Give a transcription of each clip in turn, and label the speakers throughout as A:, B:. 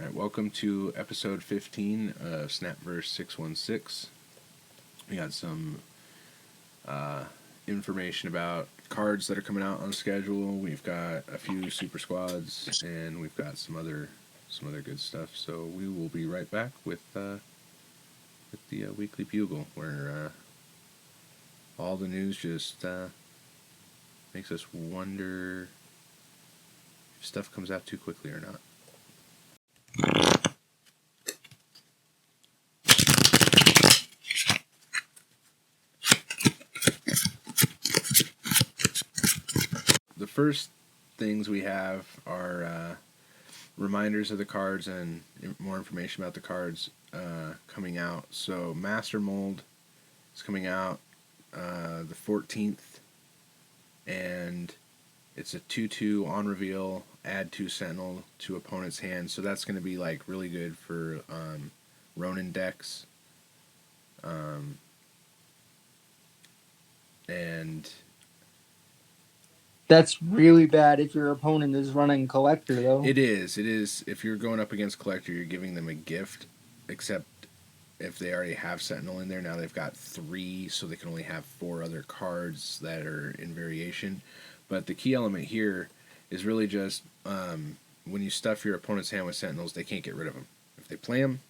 A: Alright, welcome to episode 15 of Snapverse616. We got some information about cards that are coming out on schedule. We've got a few super squads, and we've got some other good stuff. So we will be right back with the weekly Bugle, where all the news just makes us wonder if stuff comes out too quickly or not. The first things we have are reminders of the cards and more information about the cards coming out. So Master Mold is coming out the 14th, and it's a 2/2 on reveal, add 2 Sentinel to opponent's hand. So that's going to be like really good for Ronin decks. And
B: that's really bad if your opponent is running Collector, though.
A: It is. If you're going up against Collector, you're giving them a gift, except if they already have Sentinel in there. Now they've got 3, so they can only have 4 other cards that are in variation. But the key element here is really just when you stuff your opponent's hand with Sentinels, they can't get rid of them. If they play them,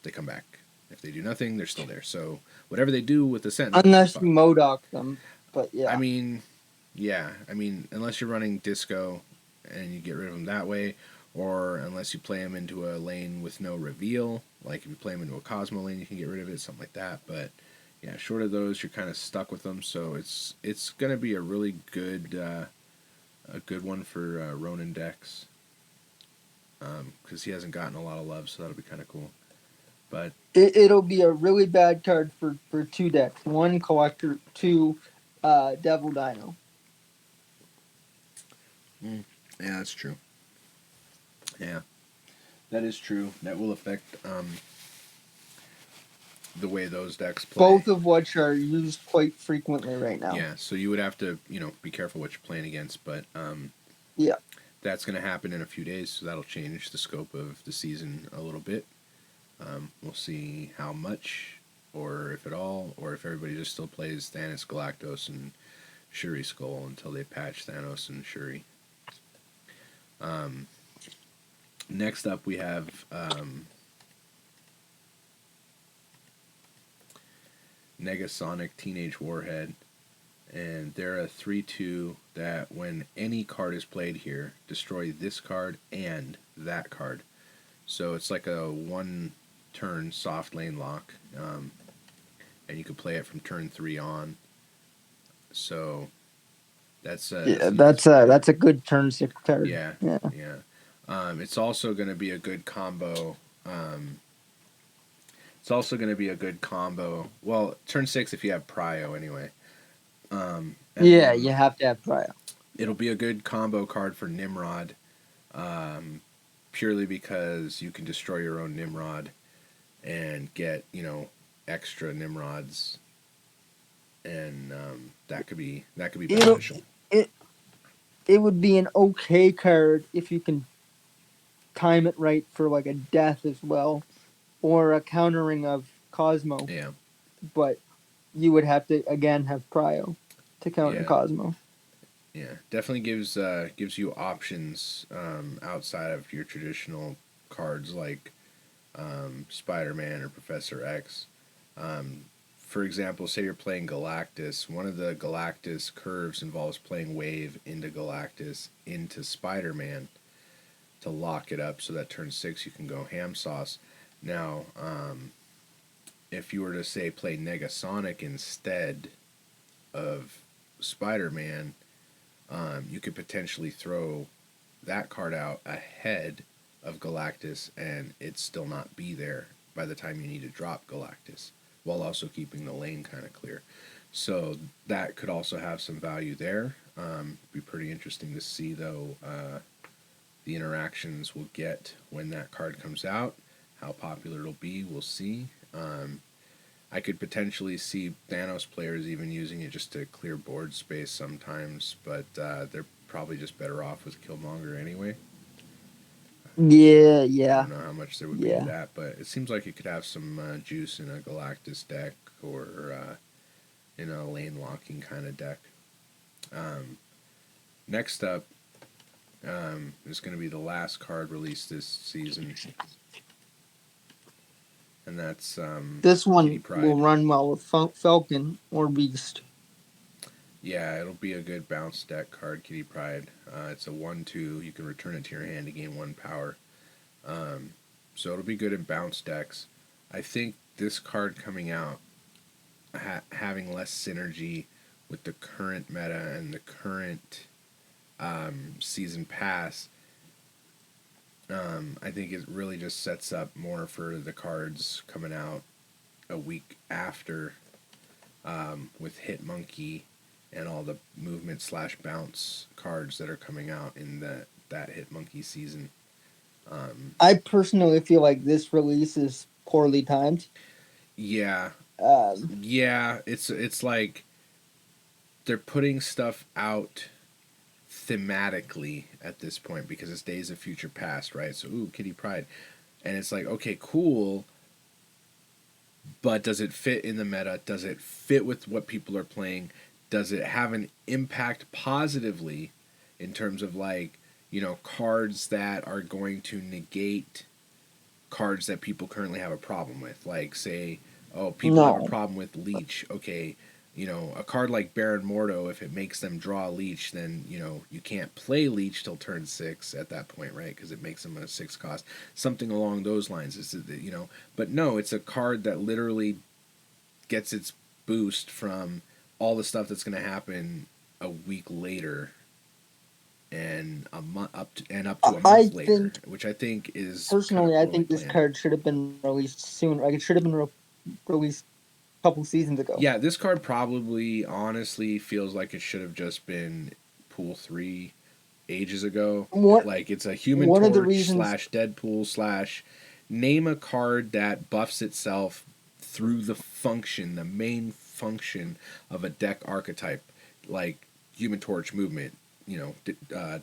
A: they come back. If they do nothing, they're still there. So whatever they do with the Sentinel...
B: Unless you Modoc them, but yeah.
A: I mean, unless you're running Disco and you get rid of them that way, or unless you play them into a lane with no reveal, like if you play them into a Cosmo lane, you can get rid of it, something like that. But yeah, short of those, you're kind of stuck with them. So it's going to be a really good one for Ronin decks, because he hasn't gotten a lot of love, so that'll be kind of cool. But
B: it'll be a really bad card for 2 decks: 1 Collector, 2 Devil Dino.
A: Yeah, that's true. Yeah, that is true. That will affect the way those decks play.
B: Both of which are used quite frequently right now.
A: Yeah, so you would have to, be careful what you're playing against. But
B: yeah,
A: that's going to happen in a few days, so that'll change the scope of the season a little bit. We'll see how much, or if at all, or if everybody just still plays Thanos, Galactos, and Shuri Skull until they patch Thanos and Shuri. Next up, we have Negasonic Teenage Warhead, and they're a 3/2 that when any card is played here, destroy this card and that card. So it's like a 1-turn soft lane lock, and you can play it from turn 3 on. So that's
B: a good turn 6 card.
A: Yeah. It's also going to be a good combo. Well, turn 6 if you have Prio anyway.
B: You have to have Prio.
A: It'll be a good combo card for Nimrod, purely because you can destroy your own Nimrod and get, extra Nimrods, and that could be beneficial.
B: It would be an okay card if you can time it right for like a death as well, or a countering of Cosmo.
A: Yeah.
B: But you would have to again have Prio to counter Cosmo.
A: Yeah, definitely gives you options outside of your traditional cards like Spider-Man or Professor X. For example, say you're playing Galactus. One of the Galactus curves involves playing Wave into Galactus into Spider-Man to lock it up so that turn 6 you can go ham sauce. Now, if you were to, say, play Negasonic instead of Spider-Man, you could potentially throw that card out ahead of Galactus and it still not be there by the time you need to drop Galactus, while also keeping the lane kind of clear. So that could also have some value there. Be pretty interesting to see, though, the interactions we'll get when that card comes out. How popular it'll be, we'll see. I could potentially see Thanos players even using it just to clear board space sometimes, but they're probably just better off with Killmonger anyway.
B: Yeah,
A: I
B: yeah,
A: don't know how much there would be to
B: yeah.
A: that, but it seems like it could have some juice in a Galactus deck or in a lane locking kind of deck. Um, Next up is going to be the last card released this season, and that's
B: This
A: Kitty
B: one will
A: Pryde.
B: run well with Falcon or Beast.
A: Yeah, it'll be a good bounce deck card, Kitty Pryde. It's a 1/2. You can return it to your hand to gain 1 power. Um, so it'll be good in bounce decks. I think this card coming out, having less synergy with the current meta and the current season pass, I think it really just sets up more for the cards coming out a week after with Hit Monkey and all the movement slash bounce cards that are coming out in that Hit Monkey season.
B: I personally feel like this release is poorly timed.
A: Yeah,
B: Um,
A: yeah, it's like they're putting stuff out thematically at this point because it's Days of Future Past, right? So, ooh, Kitty Pryde. And it's like, okay, cool, but does it fit in the meta? Does it fit with what people are playing? Does it have an impact positively in terms of like, cards that are going to negate cards that people currently have a problem with? Like, say, oh, people have a
B: no,
A: problem with Leech. Okay, a card like Baron Mordo, if it makes them draw Leech, then, you can't play Leech till turn 6 at that point, right? Because it makes them a 6 cost. Something along those lines. But no, it's a card that literally gets its boost from all the stuff that's going to happen a week later and up to a
B: I
A: month later,
B: think
A: which I think is kind of
B: personally, I
A: poorly
B: think this
A: planned.
B: card should have been released sooner. Like it should have been released a couple seasons ago.
A: Yeah, this card probably honestly feels like it should have just been Pool 3 ages ago.
B: One
A: Like it's a Human
B: one of the
A: Torch
B: reasons,
A: slash Deadpool slash name a card that buffs itself through the main function of a deck archetype, like Human Torch movement,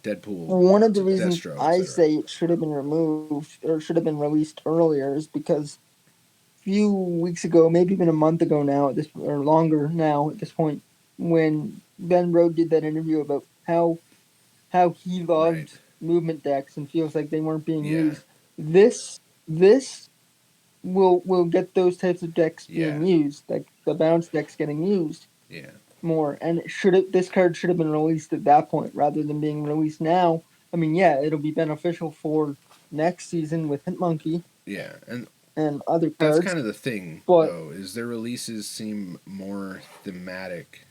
A: Deadpool,
B: one of the reasons
A: Destro,
B: I
A: etc.
B: say it should have been removed or should have been released earlier is because a few weeks ago, maybe even a month ago now, at this or longer now at this point, when Ben Rode did that interview about how he
A: Right.
B: loved movement decks and feels like they weren't being
A: Yeah.
B: used. This will get those types of decks
A: Yeah.
B: being used, like the bounce decks getting used
A: Yeah.
B: more. And this card should have been released at that point rather than being released now. I mean, yeah, it'll be beneficial for next season with Hitmonkey
A: Yeah. And
B: and other
A: that's
B: cards,
A: kind of the thing,
B: but
A: though, is their releases seem more thematic,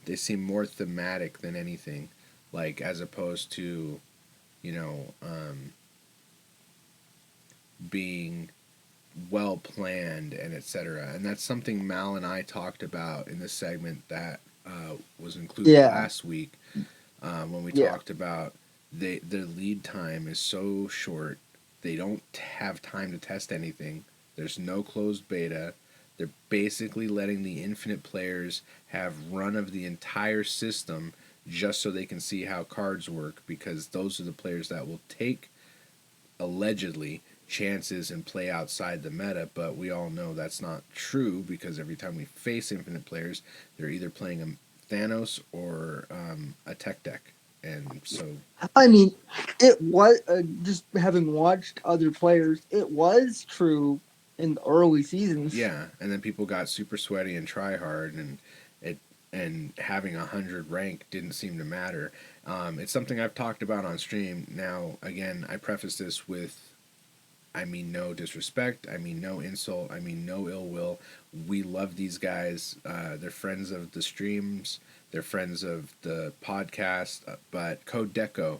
A: they seem more thematic than anything, like as opposed to, you know, um, being well planned and etc. And that's something Mal and I talked about in the segment that was included
B: yeah,
A: last week when we
B: yeah.
A: talked about their lead time is so short. They don't have time to test anything. There's no closed beta. They're basically letting the infinite players have run of the entire system just so they can see how cards work because those are the players that will take allegedly chances and play outside the meta, but we all know that's not true because every time we face infinite players, they're either playing a Thanos or a tech deck, and so
B: I mean, it was just having watched other players. It was true in the early seasons.
A: yeah, and then people got super sweaty and try hard, it and having 100 rank didn't seem to matter. It's something I've talked about on stream. Now, again, I preface this with I mean no disrespect. I mean no insult. I mean no ill will. We love these guys. They're friends of the streams. They're friends of the podcast. But Code Deco,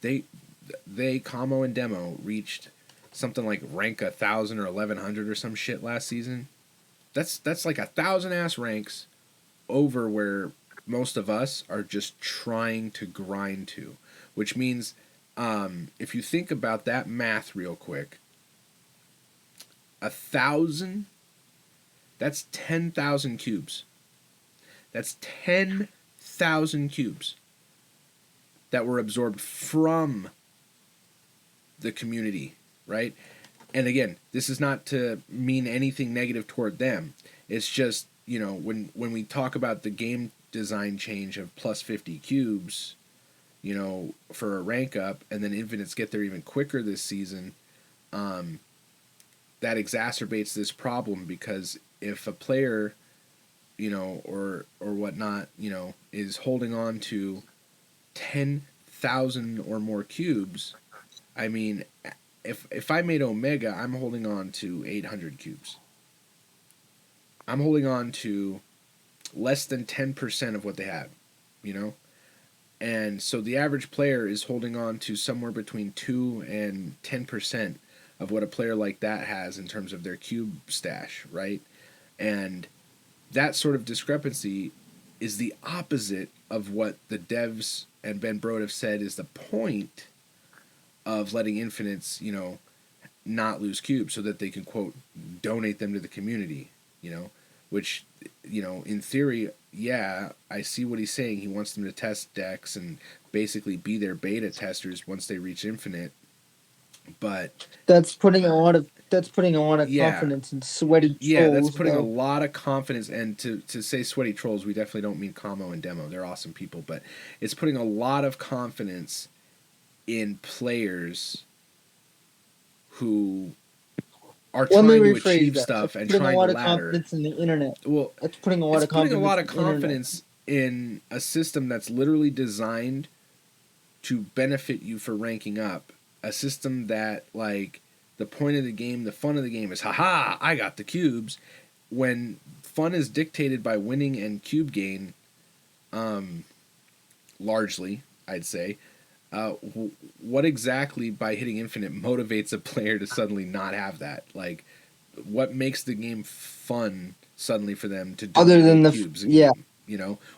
A: they Kamo and Demo reached something like rank 1,000 or 1,100 or some shit last season. That's like 1,000 ass ranks over where most of us are just trying to grind to, which means if you think about that math real quick, 1,000, that's 10,000 cubes. That's 10,000 cubes that were absorbed from the community, right? And again, this is not to mean anything negative toward them. It's just, when we talk about the game design change of plus 50 cubes, for a rank up, and then infinites get there even quicker this season, that exacerbates this problem, because if a player, or whatnot, is holding on to 10,000 or more cubes, I mean, if I made Omega, I'm holding on to 800 cubes. I'm holding on to less than 10% of what they have, And so the average player is holding on to somewhere between 2 and 10% of what a player like that has in terms of their cube stash, right? And that sort of discrepancy is the opposite of what the devs and Ben Brode have said is the point of letting infinites, not lose cubes, so that they can, quote, donate them to the community, which, in theory, yeah, I see what he's saying. He wants them to test decks and basically be their beta testers once they reach infinite. But
B: that's putting a lot of confidence in sweaty trolls.
A: Yeah, that's putting a lot of confidence, and to say sweaty trolls, we definitely don't mean Kamo and Demo. They're awesome people, but it's putting a lot of confidence in players who are trying to achieve stuff and trying to ladder.
B: Putting a lot of confidence in the internet.
A: Well,
B: that's putting a lot of
A: confidence in a system that's literally designed to benefit you for ranking up. A system that, like, the point of the game, the fun of the game is, haha, I got the cubes. When fun is dictated by winning and cube gain, largely, I'd say, what exactly by hitting infinite motivates a player to suddenly not have that? Like, what makes the game fun suddenly for them to do
B: other than the
A: cubes?
B: Yeah.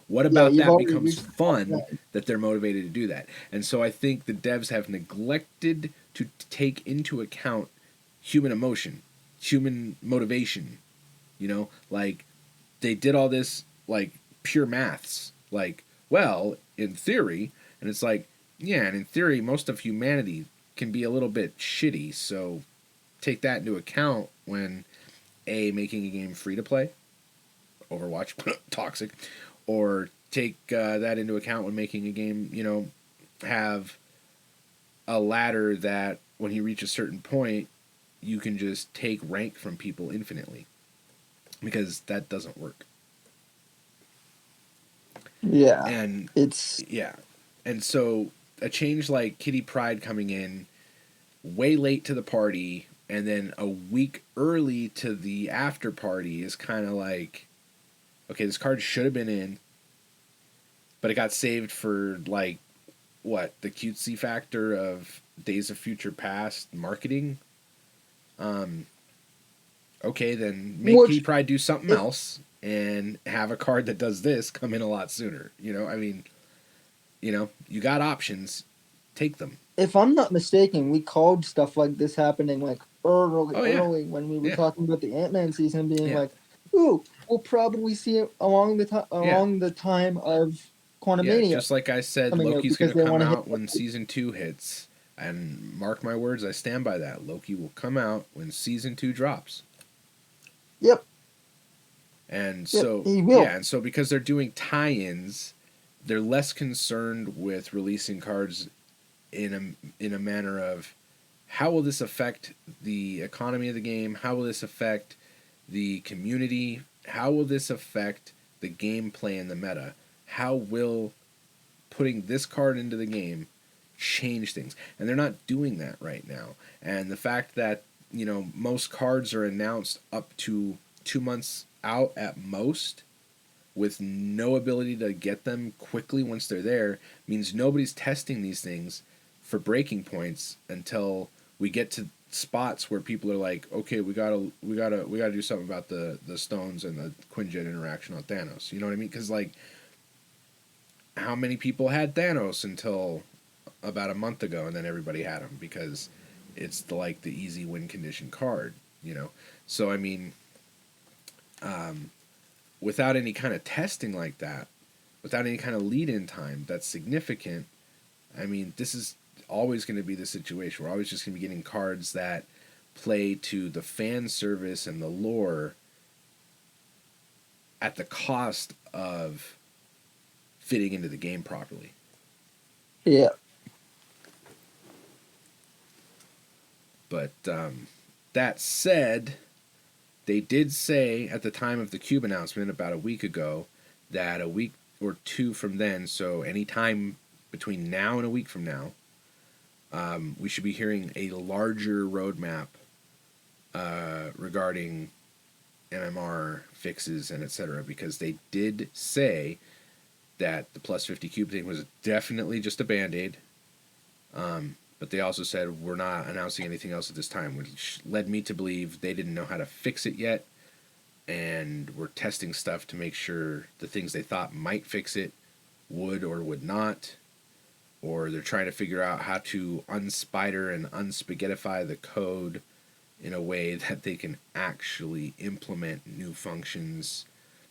A: What about that becomes fun that they're motivated to do that? And so I think the devs have neglected to take into account human emotion, human motivation. Like, they did all this, like, pure maths. Like, well, in theory, and it's like, yeah, and in theory, most of humanity can be a little bit shitty, so take that into account when, A, making a game free to play, Overwatch, toxic, or take that into account when making a game, have a ladder that when you reach a certain point, you can just take rank from people infinitely, because that doesn't work.
B: Yeah.
A: And
B: it's...
A: Yeah. And so a change like Kitty Pryde coming in way late to the party and then a week early to the after party is kind of like, okay, this card should have been in, but it got saved for, like, what, the cutesy factor of Days of Future Past marketing? Okay, then make Kitty Pryde do something else and have a card that does this come in a lot sooner. I mean, you got options, take them.
B: If I'm not mistaken, we called stuff like this happening, like, early when we were talking about the Ant-Man season being like, ooh, we'll probably see it along the time of Quantumania.
A: Yeah, just like I said, Loki's going to come out when Season 2 hits. And mark my words, I stand by that. Loki will come out when Season 2 drops.
B: Yep.
A: And so, he will. Yeah, and so because they're doing tie-ins, they're less concerned with releasing cards in a manner of, how will this affect the economy of the game? How will this affect the community? How will this affect the gameplay and the meta? How will putting this card into the game change things? And they're not doing that right now. And the fact that, most cards are announced up to 2 months out at most, with no ability to get them quickly once they're there, means nobody's testing these things for breaking points until we get to spots where people are like, okay, we gotta do something about the stones and the Quinjet interaction on Thanos. You know what I mean? Because, like, how many people had Thanos until about a month ago, and then everybody had him because it's the easy win condition card. So I mean, without any kind of testing like that, without any kind of lead-in time that's significant, I mean, this is always going to be the situation. We're always just going to be getting cards that play to the fan service and the lore at the cost of fitting into the game properly.
B: Yeah.
A: But that said, they did say at the time of the Cube announcement about a week ago that a week or two from then, so any time between now and a week from now, we should be hearing a larger roadmap regarding MMR fixes and etc. Because they did say that the plus 50 cube thing was definitely just a band-aid. But they also said we're not announcing anything else at this time, which led me to believe they didn't know how to fix it yet, and we're testing stuff to make sure the things they thought might fix it would or would not, or they're trying to figure out how to unspider and unspaghettify the code in a way that they can actually implement new functions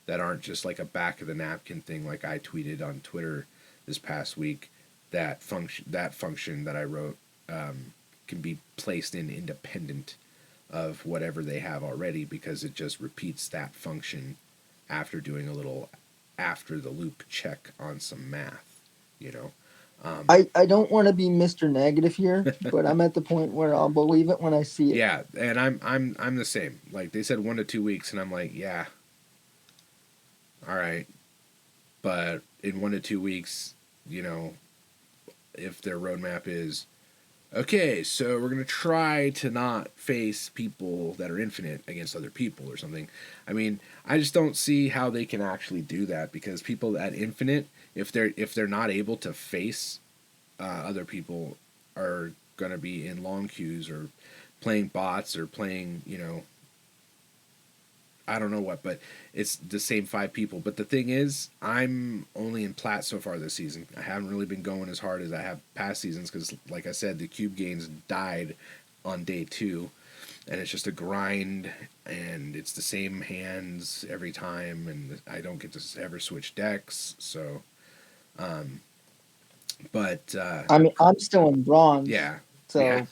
A: that aren't just like a back of the napkin thing like I tweeted on Twitter this past week. That function that I wrote can be placed in independent of whatever they have already, because it just repeats that function after doing a little after the loop check on some math, you know.
B: I don't want to be Mr. Negative here, but I'm at the point where I'll believe it when I see it.
A: Yeah, and I'm the same. Like they said 1 to 2 weeks, and I'm like, yeah, all right, but in 1 to 2 weeks, you know, if their roadmap is, okay, so we're going to try to not face people that are infinite against other people or something. I mean, I just don't see how they can actually do that, because people at infinite, if they're not able to face other people, are going to be in long queues or playing bots or playing, you know, I don't know what, but it's the same 5 people. But the thing is, I'm only in plat so far this season. I haven't really been going as hard as I have past seasons because, like I said, the cube gains died on day 2, and it's just a grind, and it's the same hands every time, and I don't get to ever switch decks. So, but
B: I mean, I'm still in bronze.
A: yeah,
B: So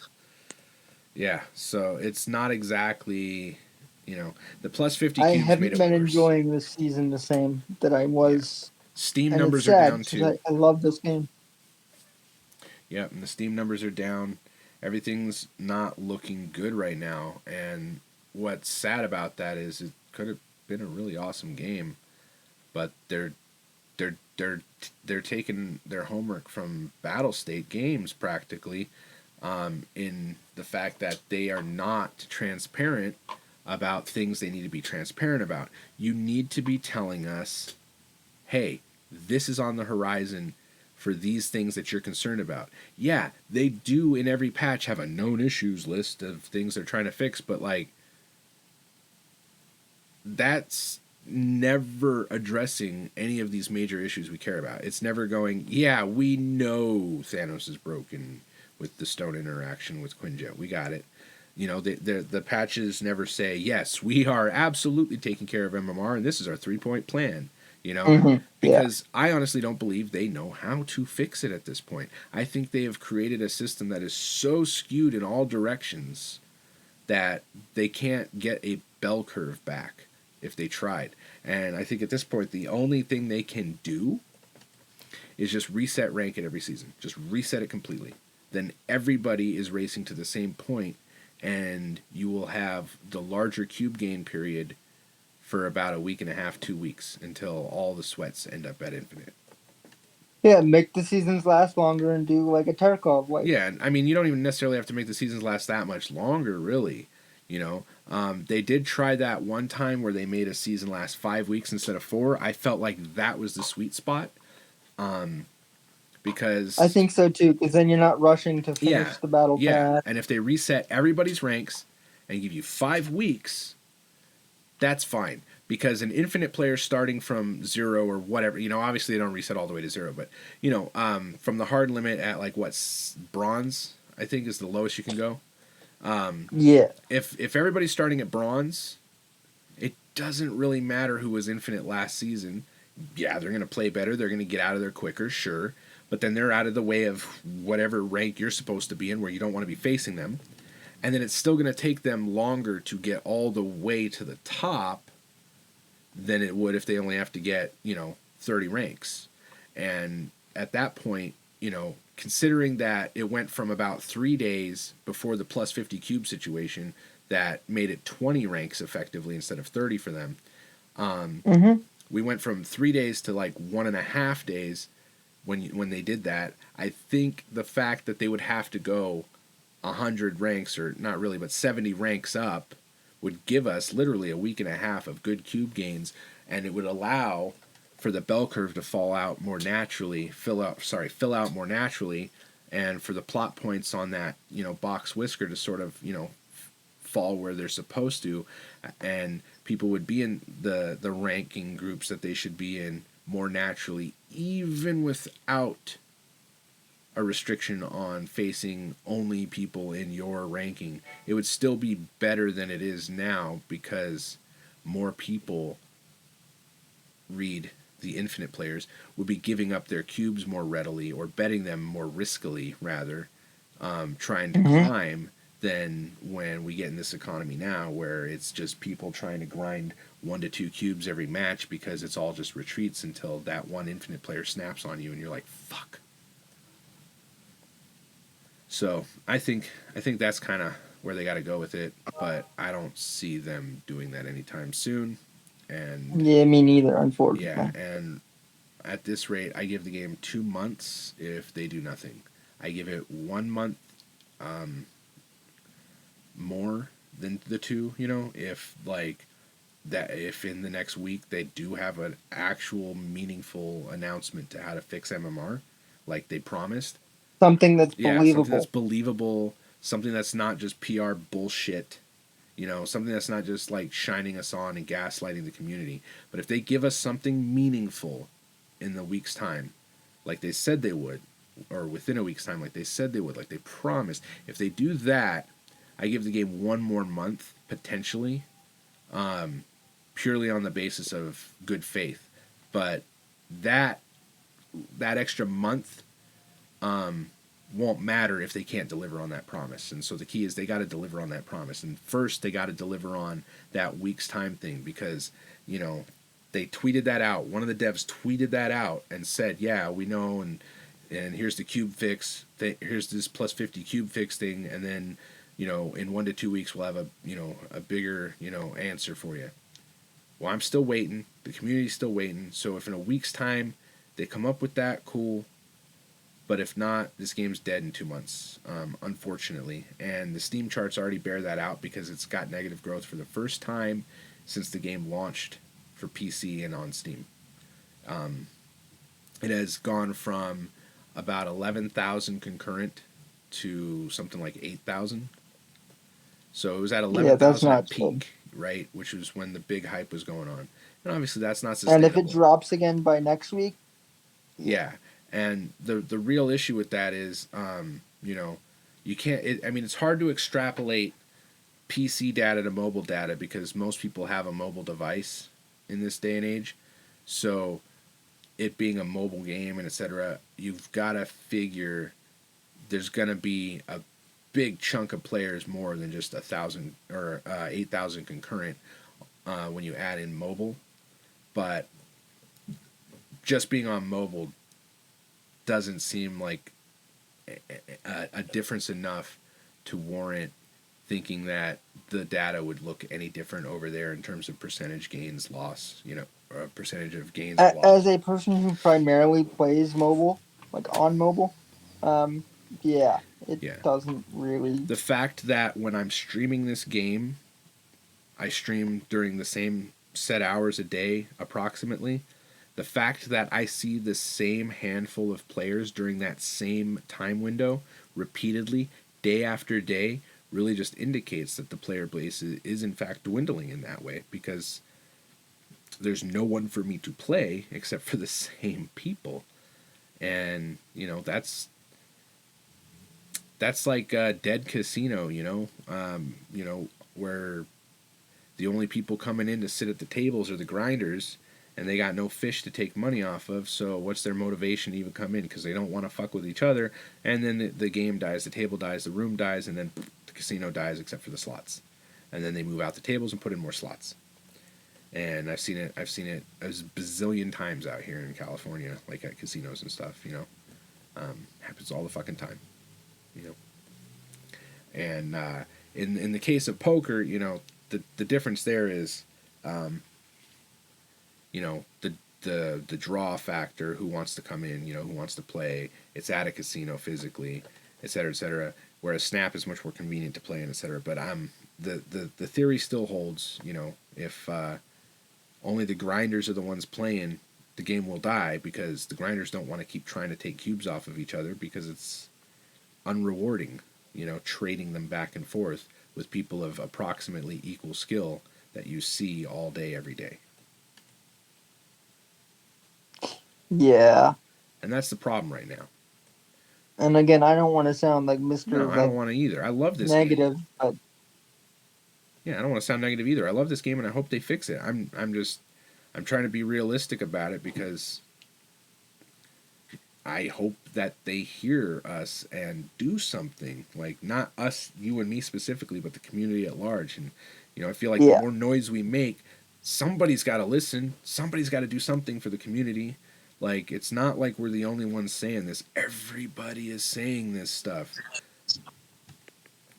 A: yeah. So it's not exactly. You know, the plus 50
B: I
A: cubes
B: haven't
A: made it
B: been
A: worse.
B: enjoying this season the same that I was.
A: Steam
B: And
A: numbers
B: it's sad,
A: are down too.
B: I love this game.
A: Yep, and the Steam numbers are down. Everything's not looking good right now. And what's sad about that is it could have been a really awesome game, but they're taking their homework from Battle State games practically, in the fact that they are not transparent about things they need to be transparent about. You need to be telling us, hey, this is on the horizon for these things that you're concerned about. Yeah, they do in every patch have a known issues list of things they're trying to fix, but like, that's never addressing any of these major issues we care about. It's never going, yeah, we know Thanos is broken with the stone interaction with Quinjet. We got it. You know, the patches never say, yes, we are absolutely taking care of MMR, and this is our 3-point plan. You know, because I honestly don't believe they know how to fix it at this point. I think they have created a system that is so skewed in all directions that they can't get a bell curve back if they tried. And I think at this point, the only thing they can do is just reset rank it every season. Just reset it completely. Then everybody is racing to the same point, and you will have the larger cube gain period for about a week and a half, 2 weeks, until all the sweats end up at infinite.
B: Yeah, make the seasons last longer and do like a Tarkov way.
A: Yeah, I mean, you don't even necessarily have to make the seasons last that much longer, really. You know, they did try that one time where they made a season last 5 weeks instead of 4. I felt like that was the sweet spot, because
B: I think so too, because then you're not rushing to finish the battle pass.
A: And if they reset everybody's ranks and give you 5 weeks, that's fine. Because an infinite player starting from 0 or whatever, you know, obviously they don't reset all the way to 0, but, you know, from the hard limit at like bronze, I think is the lowest you can go. If everybody's starting at bronze, it doesn't really matter who was infinite last season. Yeah, they're going to play better. They're going to get out of there quicker, sure. but then they're out of the way of whatever rank you're supposed to be in where you don't want to be facing them. And then it's still going to take them longer to get all the way to the top than it would if they only have to get, 30 ranks. And at that point, considering that it went from about 3 days before the plus 50 cube situation that made it 20 ranks effectively instead of 30 for them, we went from 3 days to like 1.5 days when they did that. I think the fact that they would have to go 100 ranks, or not really, but 70 ranks up, would give us literally a week and a half of good cube gains, and it would allow for the bell curve to fill out more naturally, and for the plot points on that, box whisker to sort of, fall where they're supposed to, and people would be in the ranking groups that they should be in more naturally, even without a restriction on facing only people in your ranking. It would still be better than it is now because more people read the infinite players would be giving up their cubes more readily, or betting them more riskily rather, trying to climb, than when we get in this economy now where it's just people trying to grind 1 to 2 cubes every match because it's all just retreats until that one infinite player snaps on you and you're like, fuck. So I think that's kind of where they got to go with it, but I don't see them doing that anytime soon. And
B: yeah, me neither, unfortunately.
A: Yeah, and at this rate, I give the game 2 months if they do nothing. I give it 1 month more than the 2. If if in the next week they do have an actual meaningful announcement to how to fix MMR, like they promised.
B: Something that's believable.
A: Something that's believable, something that's not just PR bullshit, something that's not just like shining us on and gaslighting the community. But if they give us something meaningful in the week's time, like they said they would, or within a week's time, like they said they would, like they promised, if they do that, I give the game 1 more month, potentially, purely on the basis of good faith. But that extra month won't matter if they can't deliver on that promise. And so the key is they got to deliver on that promise. And first they got to deliver on that week's time thing, because, they tweeted that out. One of the devs tweeted that out and said, yeah, we know, and here's the cube fix. Here's this plus 50 cube fix thing, and then, in 1 to 2 weeks we'll have a bigger, answer for you. Well, I'm still waiting. The community's still waiting. So if in a week's time they come up with that, cool. But if not, this game's dead in 2 months, unfortunately. And the Steam charts already bear that out because it's got negative growth for the first time since the game launched for PC and on Steam. It has gone from about 11,000 concurrent to something like 8,000. So it was at 11,000 at peak, right? Which was when the big hype was going on. And obviously that's not sustainable.
B: And if it drops again by next week?
A: Yeah. And the real issue with that is, you can't, it's hard to extrapolate PC data to mobile data because most people have a mobile device in this day and age. So it being a mobile game and etc., you've got to figure there's going to be a big chunk of players more than just 1,000 or 8,000 concurrent when you add in mobile. But just being on mobile doesn't seem like a difference enough to warrant thinking that the data would look any different over there in terms of percentage gains loss, or a percentage of gains loss.
B: As a person who primarily plays mobile, like on mobile, it doesn't really.
A: The fact that when I'm streaming this game, I stream during the same set hours a day approximately. The fact that I see the same handful of players during that same time window repeatedly, day after day, really just indicates that the player base is in fact dwindling in that way, because there's no one for me to play except for the same people. And, that's like a dead casino, where the only people coming in to sit at the tables are the grinders, and they got no fish to take money off of. So what's their motivation to even come in? Because they don't want to fuck with each other. And then the game dies, the table dies, the room dies, and then the casino dies except for the slots. And then they move out the tables and put in more slots. And I've seen it a bazillion times out here in California, like at casinos and stuff. Happens all the fucking time. And in the case of poker, the difference there is, the draw factor, who wants to come in, who wants to play. It's at a casino physically, et cetera, et cetera. Whereas Snap is much more convenient to play in, et cetera. But the theory still holds. If only the grinders are the ones playing, the game will die, because the grinders don't want to keep trying to take cubes off of each other, because it's unrewarding. Trading them back and forth with people of approximately equal skill that you see all day, every day.
B: Yeah.
A: And that's the problem right now.
B: And again, I don't want to sound like Mr.
A: No, I don't want to either. I love this
B: negative,
A: game.
B: But
A: yeah, I don't want to sound negative either. I love this game, and I hope they fix it. I'm trying to be realistic about it, because I hope that they hear us and do something. Like, not us, you and me specifically, but the community at large. And I feel like the more noise we make, somebody's got to listen. Somebody's got to do something for the community. Like, it's not like we're the only ones saying this. Everybody is saying this stuff.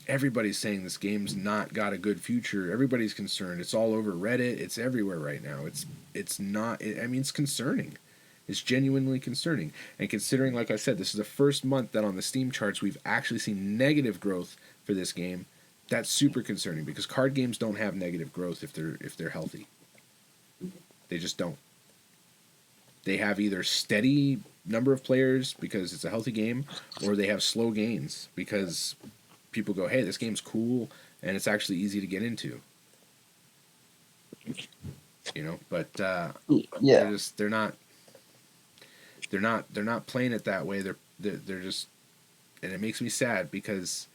A: Everybody's saying this game's not got a good future. Everybody's concerned. It's all over Reddit. It's everywhere right now. It's concerning. It's genuinely concerning. And considering, like I said, this is the first month that on the Steam charts we've actually seen negative growth for this game, that's super concerning, because card games don't have negative growth if they're healthy. They just don't. They have either steady number of players because it's a healthy game, or they have slow gains because people go, hey, this game's cool and it's actually easy to get into. But they're not playing it that way. They're just, and it makes me sad, because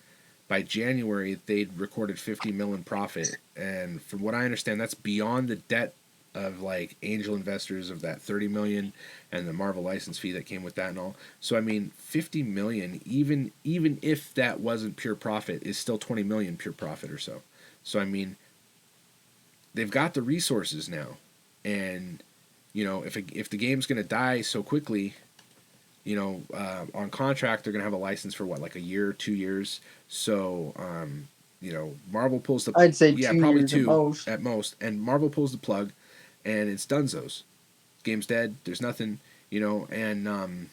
A: by January they'd recorded 50 million profit, and from what I understand, that's beyond the debt of like angel investors of that 30 million and the Marvel license fee that came with that and all. So 50 million, even if that wasn't pure profit, is still 20 million pure profit or so. So they've got the resources now, and if the game's going to die so quickly, on contract they're going to have a license for what, like a year, 2 years. So Marvel pulls the,
B: I'd say 2
A: probably
B: years
A: 2 at most, and Marvel pulls the plug, and it's donezo's. Game's dead. There's nothing, and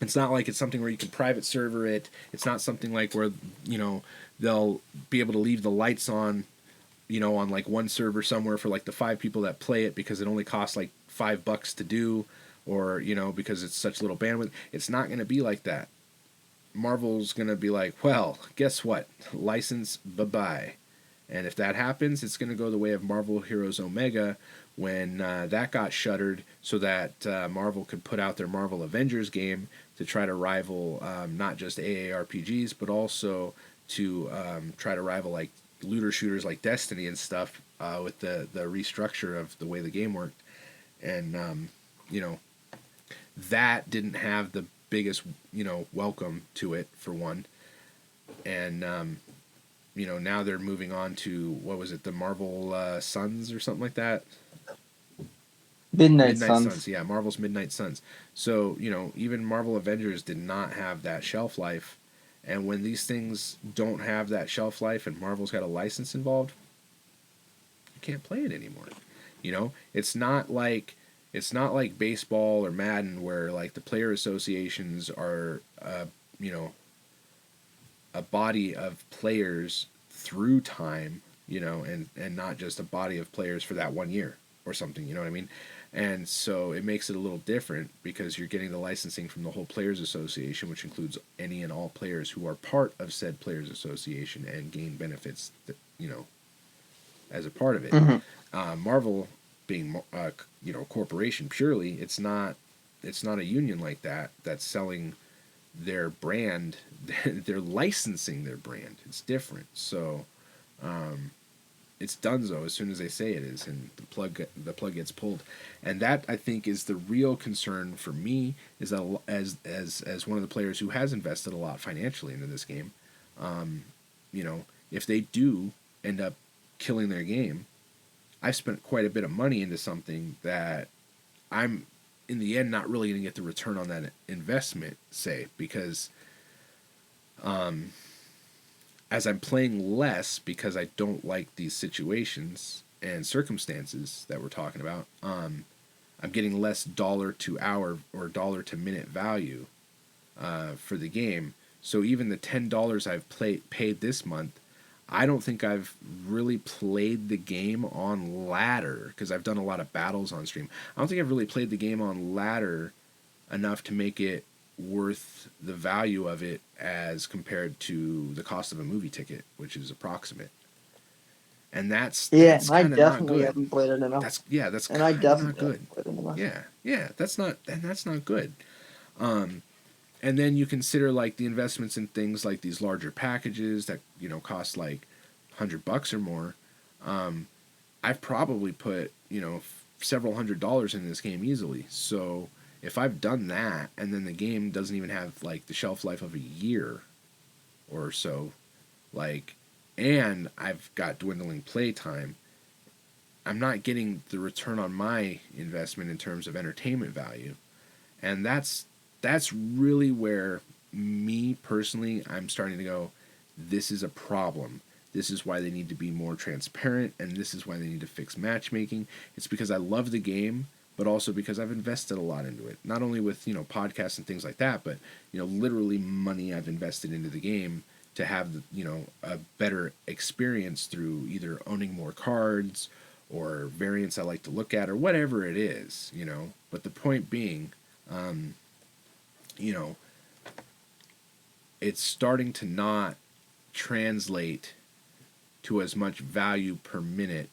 A: it's not like it's something where you can private server it. It's not something like where they'll be able to leave the lights on, on like one server somewhere for like the 5 people that play it, because it only costs like $5 to do, or because it's such little bandwidth. It's not going to be like that. Marvel's going to be like, well, guess what? License, bye-bye. And if that happens, it's going to go the way of Marvel Heroes Omega, when that got shuttered, so that Marvel could put out their Marvel Avengers game to try to rival not just AARPGs, but also to try to rival like looter shooters like Destiny and stuff, with the restructure of the way the game worked. And that didn't have the biggest welcome to it, for one. And now they're moving on to, what was it, the Marvel Suns or something like that.
B: Midnight Suns.
A: Yeah, Marvel's Midnight Suns. So even Marvel Avengers did not have that shelf life. And when these things don't have that shelf life and Marvel's got a license involved, you can't play it anymore. It's not like baseball or Madden, where like the player associations are a body of players through time, and not just a body of players for that 1 year or something, you know what I mean? And so it makes it a little different, because you're getting the licensing from the whole Players Association, which includes any and all players who are part of said Players Association and gain benefits, as a part of it. Mm-hmm. Marvel being a corporation purely, it's not a union like that that's selling their brand. They're licensing their brand. It's different. So it's donezo as soon as they say it is, and the plug gets pulled. And that, I think, is the real concern for me, is that as one of the players who has invested a lot financially into this game, you know, if they do end up killing their game, I've spent quite a bit of money into something that I'm in the end not really going to get the return on that investment, say, because as I'm playing less because I don't like these situations and circumstances that we're talking about, I'm getting less dollar to hour or dollar to minute value for the game. So even the $10 I've paid this month, I don't think I've really played the game on ladder, because I've done a lot of battles on stream. I don't think I've really played the game on ladder enough to make it worth the value of it as compared to the cost of a movie ticket, which is approximate. And that's
B: I
A: kind of not
B: definitely
A: good.
B: haven't played it enough.
A: That's
B: and I
A: kind of not
B: definitely
A: good.
B: haven't played it enough.
A: Yeah, that's not good. And then you consider like the investments in things like these larger packages that, you know, cost like $100 or more. I've probably put, you know, several $100s in this game easily. So if I've done that, and then the game doesn't even have like the shelf life of a year or so, like, and I've got dwindling play time, I'm not getting the return on my investment in terms of entertainment value. And that's really where me personally, I'm starting to go, this is a problem. This is why they need to be more transparent, and this is why they need to fix matchmaking. It's because I love the game, but also because I've invested a lot into it. Not only with, you know, podcasts and things like that, but, you know, literally money I've invested into the game to have, you know, a better experience through either owning more cards or variants I like to look at or whatever it is, you know. But the point being, you know, it's starting to not translate to as much value per minute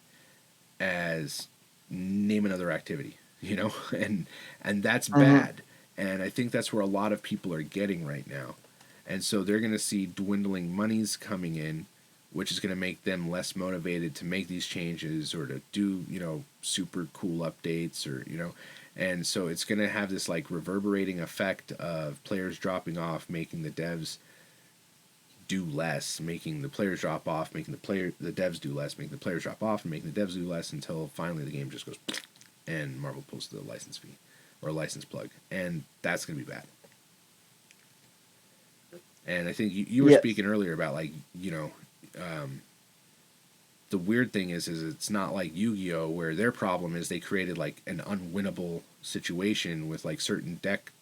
A: as name another activity, you know, and that's bad. And I think that's where a lot of people are getting right now. And so they're going to see dwindling monies coming in, which is going to make them less motivated to make these changes or to do, you know, super cool updates or, you know. And so it's going to have this like reverberating effect of players dropping off, making the devs do less, making the players drop off, making the devs do less, making the players drop off, and making the devs do less, until finally the game just goes and Marvel pulls the license fee or license plug, and that's going to be bad. And I think you were speaking earlier about, like, you know, the weird thing is it's not like Yu-Gi-Oh, where their problem is they created like an unwinnable situation with like certain deck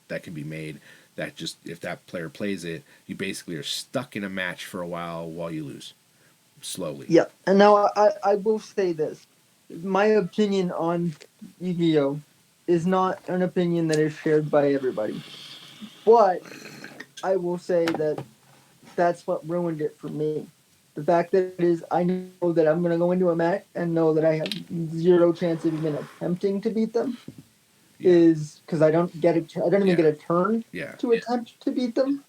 A: that can be made that just, if that player plays it, you basically are stuck in a match for a while you lose slowly.
B: Yeah, and now I will say this. My opinion on Yu-Gi-Oh is not an opinion that is shared by everybody. But I will say that that's what ruined it for me. The fact that it is, I know that I'm going to go into a match and know that I have zero chance of even attempting to beat them. Is because I don't even get a turn to attempt to beat them.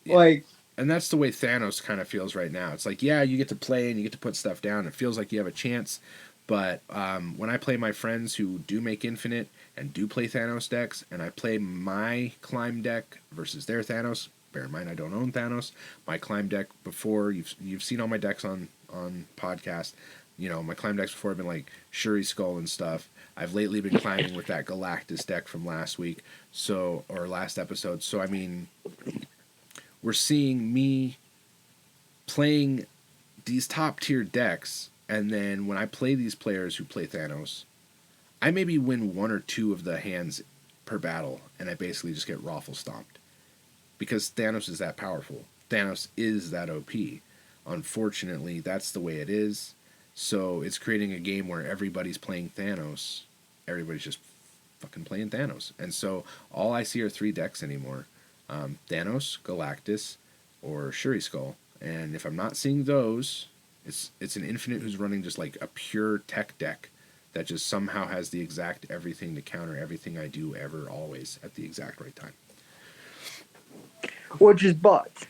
B: Like,
A: and that's the way Thanos kind of feels right now. It's like, yeah, you get to play and you get to put stuff down. It feels like you have a chance. But when I play my friends who do make Infinite and do play Thanos decks, and I play my Climb deck versus their Thanos, bear in mind I don't own Thanos. My Climb deck before, you've seen all my decks on podcast. You know, my Climb decks before have been like Shuri Skull and stuff. I've lately been climbing with that Galactus deck from last week, or last episode. So I mean, we're seeing me playing these top tier decks, and then when I play these players who play Thanos, I maybe win one or two of the hands per battle, and I basically just get raffle stomped. Because Thanos is that powerful. Thanos is that OP. Unfortunately, that's the way it is. So it's creating a game where everybody's playing Thanos. Everybody's just fucking playing Thanos. And so all I see are 3 decks anymore. Thanos, Galactus, or Shuri Skull. And if I'm not seeing those, it's an Infinite who's running just like a pure tech deck that just somehow has the exact everything to counter everything I do ever, always, at the exact right time.
B: Which is bots.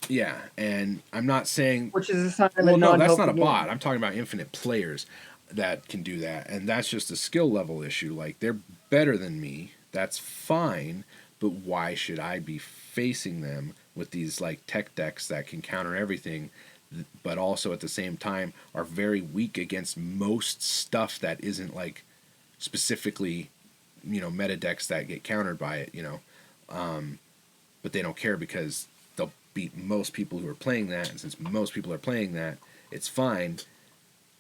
A: Yeah, and I'm not saying...
B: which is a sign of
A: Well,
B: a
A: no, that's not
B: non-healthy
A: a
B: game.
A: bot. I'm talking about infinite players that can do that, and that's just a skill level issue. Like, they're better than me. That's fine, but why should I be facing them with these like tech decks that can counter everything, but also at the same time are very weak against most stuff that isn't like specifically, meta decks that get countered by it. But they don't care because they'll beat most people who are playing that, and since most people are playing that, it's fine.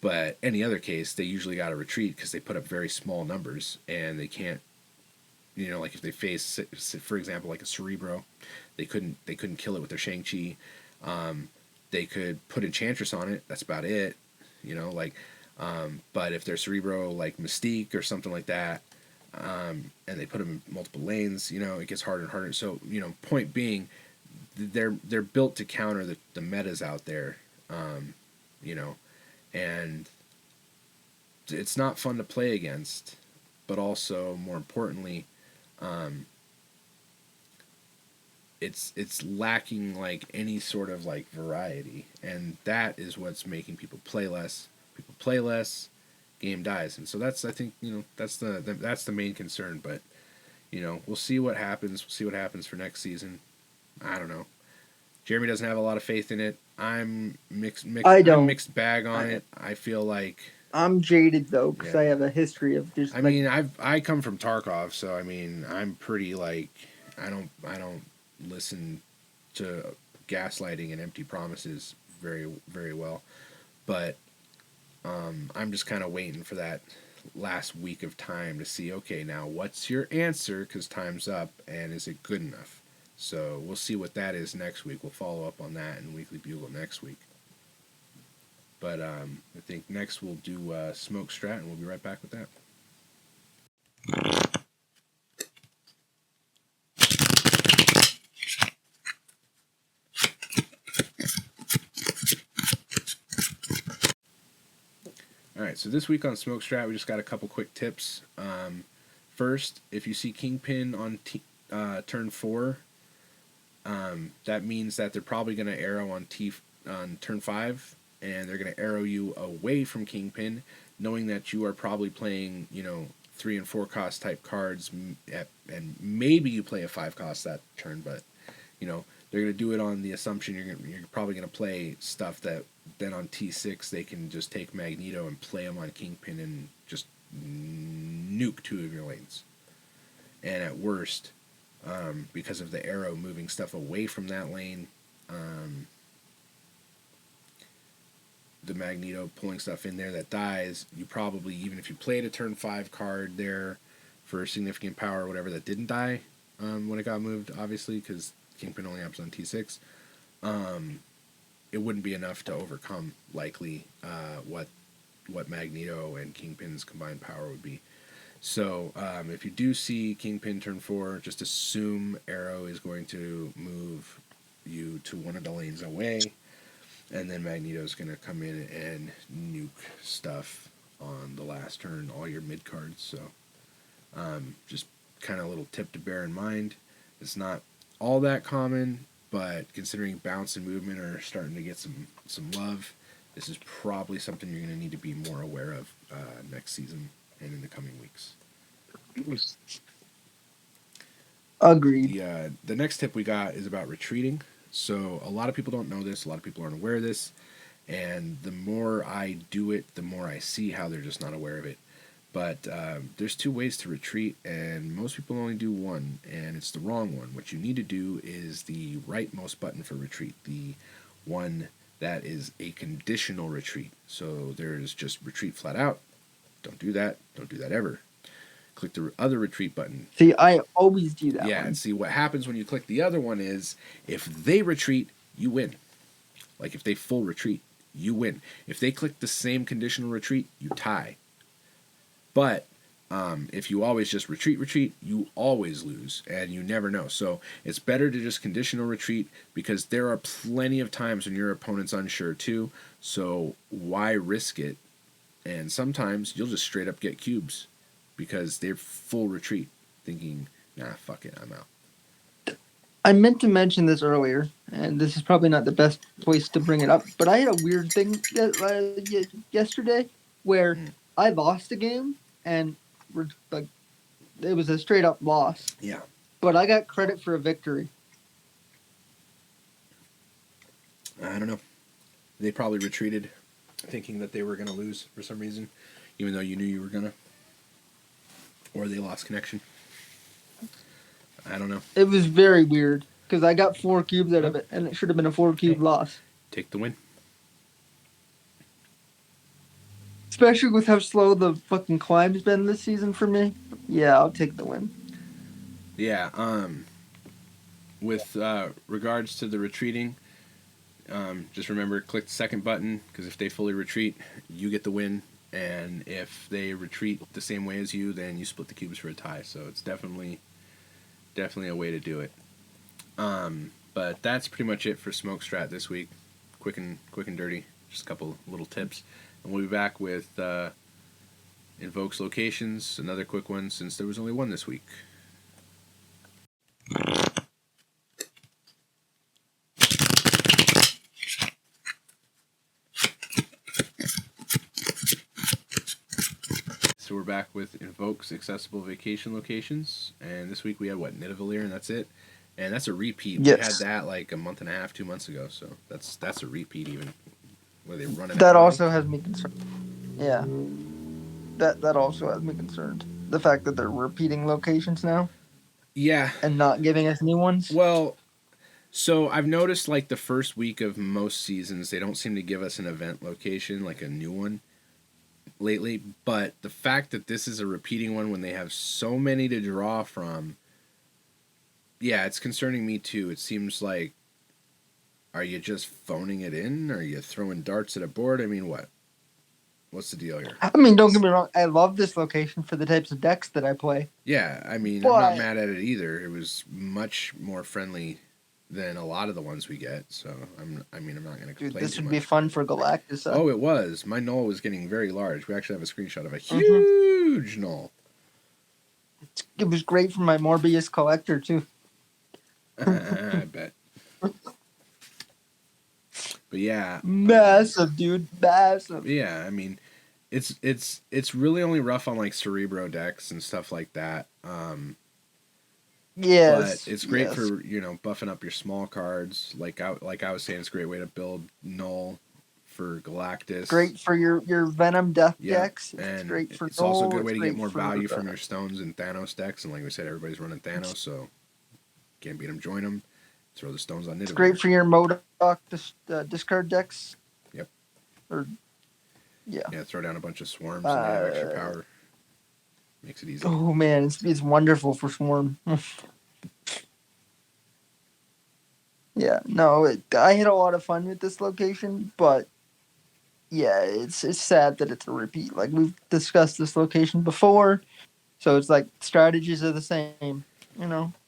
A: But any other case, they usually got to retreat because they put up very small numbers and they can't. Like if they face, for example, like a Cerebro, they couldn't kill it with their Shang-Chi. They could put Enchantress on it. That's about it. But if they're Cerebro like Mystique or something like that, and they put them in multiple lanes, it gets harder and harder. So, point being, they're built to counter the metas out there, you know, and it's not fun to play against, but also more importantly, it's lacking like any sort of like variety, and that is what's making people play less. People play less, game dies, and so that's I think that's the main concern. But we'll see what happens. We'll see what happens for next season. I don't know. Jeremy doesn't have a lot of faith in it. I'm mixed.
B: I don't.
A: I'm mixed bag on it. I feel like
B: I'm jaded though because I have a history of just.
A: I mean, I come from Tarkov, so I mean, I'm pretty like I don't listen to gaslighting and empty promises very very well, but I'm just kind of waiting for that last week of time to see. Okay, now what's your answer? Because time's up, and is it good enough? So we'll see what that is next week. We'll follow up on that in Weekly Bugle next week. But I think next we'll do Smoke Strat, and we'll be right back with that. Alright, so this week on Smoke Strat, we just got a couple quick tips. First, if you see Kingpin on turn 4, that means that they're probably going to arrow on turn 5, and they're going to arrow you away from Kingpin, knowing that you are probably playing, 3 and 4 cost type cards, and maybe you play a 5 cost that turn, but they're going to do it on the assumption you're probably going to play stuff that then on T6 they can just take Magneto and play them on Kingpin and just nuke 2 of your lanes. And at worst, because of the arrow moving stuff away from that lane, the Magneto pulling stuff in there that dies, you probably, even if you played a turn 5 card there for significant power or whatever that didn't die when it got moved, obviously, because Kingpin only happens on T6, it wouldn't be enough to overcome, likely, what Magneto and Kingpin's combined power would be. So if you do see Kingpin turn 4, just assume Arrow is going to move you to one of the lanes away, and then Magneto's going to come in and nuke stuff on the last turn, all your mid cards. So just kind of a little tip to bear in mind. It's not all that common, but considering bounce and movement are starting to get some love, this is probably something you're going to need to be more aware of next season and in the coming weeks.
B: Agreed.
A: The next tip we got is about retreating. So a lot of people don't know this. A lot of people aren't aware of this. And the more I do it, the more I see how they're just not aware of it. But there's 2 ways to retreat, and most people only do one, and it's the wrong one. What you need to do is the rightmost button for retreat, the one that is a conditional retreat. So there's just retreat flat out. Don't do that. Don't do that ever. Click the other retreat button.
B: See, I always do that.
A: Yeah,
B: one.
A: and see what happens when you click the other one is if they retreat, you win. Like if they full retreat, you win. If they click the same conditional retreat, you tie. But if you always just retreat, you always lose, and you never know. So it's better to just conditional retreat, because there are plenty of times when your opponent's unsure too. So why risk it? And sometimes you'll just straight up get cubes because they're full retreat, thinking, nah, fuck it, I'm out.
B: I meant to mention this earlier, and this is probably not the best place to bring it up, but I had a weird thing yesterday where I lost a game and like it was a straight up loss.
A: Yeah.
B: But I got credit for a victory.
A: I don't know. They probably retreated thinking that they were going to lose for some reason, even though you knew you were going to. Or they lost connection. I don't know.
B: It was very weird because I got 4 cubes out of it, and it should have been a 4-cube loss.
A: Take the win.
B: Especially with how slow the fucking climb's been this season for me. Yeah, I'll take the win.
A: Yeah, with regards to the retreating, just remember, click the second button, because if they fully retreat, you get the win, and if they retreat the same way as you, then you split the cubes for a tie, so it's definitely a way to do it. But that's pretty much it for Smoke Strat this week. Quick and dirty, just a couple little tips. And we'll be back with Invoke's locations, another quick one since there was only one this week. So we're back with Invoke's accessible vacation locations, and this week we had Nidavellir, and that's it. And that's a repeat.
B: Yes.
A: We had that like a month and a half, 2 months ago, so that's a repeat even. Where they run it.
B: That also has me concerned. Yeah. That also has me concerned. The fact that they're repeating locations now.
A: Yeah.
B: And not giving us new ones.
A: Well, so I've noticed like the first week of most seasons, they don't seem to give us an event location, like a new one lately. But the fact that this is a repeating one when they have so many to draw from, yeah, it's concerning me too. It seems like, are you just phoning it in? Are you throwing darts at a board? I mean, what? What's the deal here?
B: I mean, don't get me wrong. I love this location for the types of decks that I play.
A: Yeah, I mean,
B: but
A: I'm not mad at it either. It was much more friendly than a lot of the ones we get. So, I'm not going to complain.
B: This would be fun for Galactus.
A: Oh, it was. My null was getting very large. We actually have a screenshot of a huge null.
B: It was great for my Morbius collector, too.
A: I bet. But yeah,
B: massive, dude, massive.
A: Yeah, I mean, it's really only rough on like Cerebro decks and stuff like that.
B: Yes,
A: but it's great for buffing up your small cards. Like I was saying, it's a great way to build null for Galactus.
B: Great for your Venom death decks. It's great for
A: it's
B: null.
A: also a good way to get more value from your stones and Thanos decks. And like we said, everybody's running Thanos, so can't beat them, join them. Throw the stones on Nidavellir.
B: It's great for your MODOK discard decks.
A: Yep.
B: Yeah,
A: throw down a bunch of swarms and they have extra power. Makes it easy.
B: Oh man, it's wonderful for Swarm. Yeah, no, I had a lot of fun with this location, but yeah, it's sad that it's a repeat. Like we've discussed this location before, so it's like strategies are the same.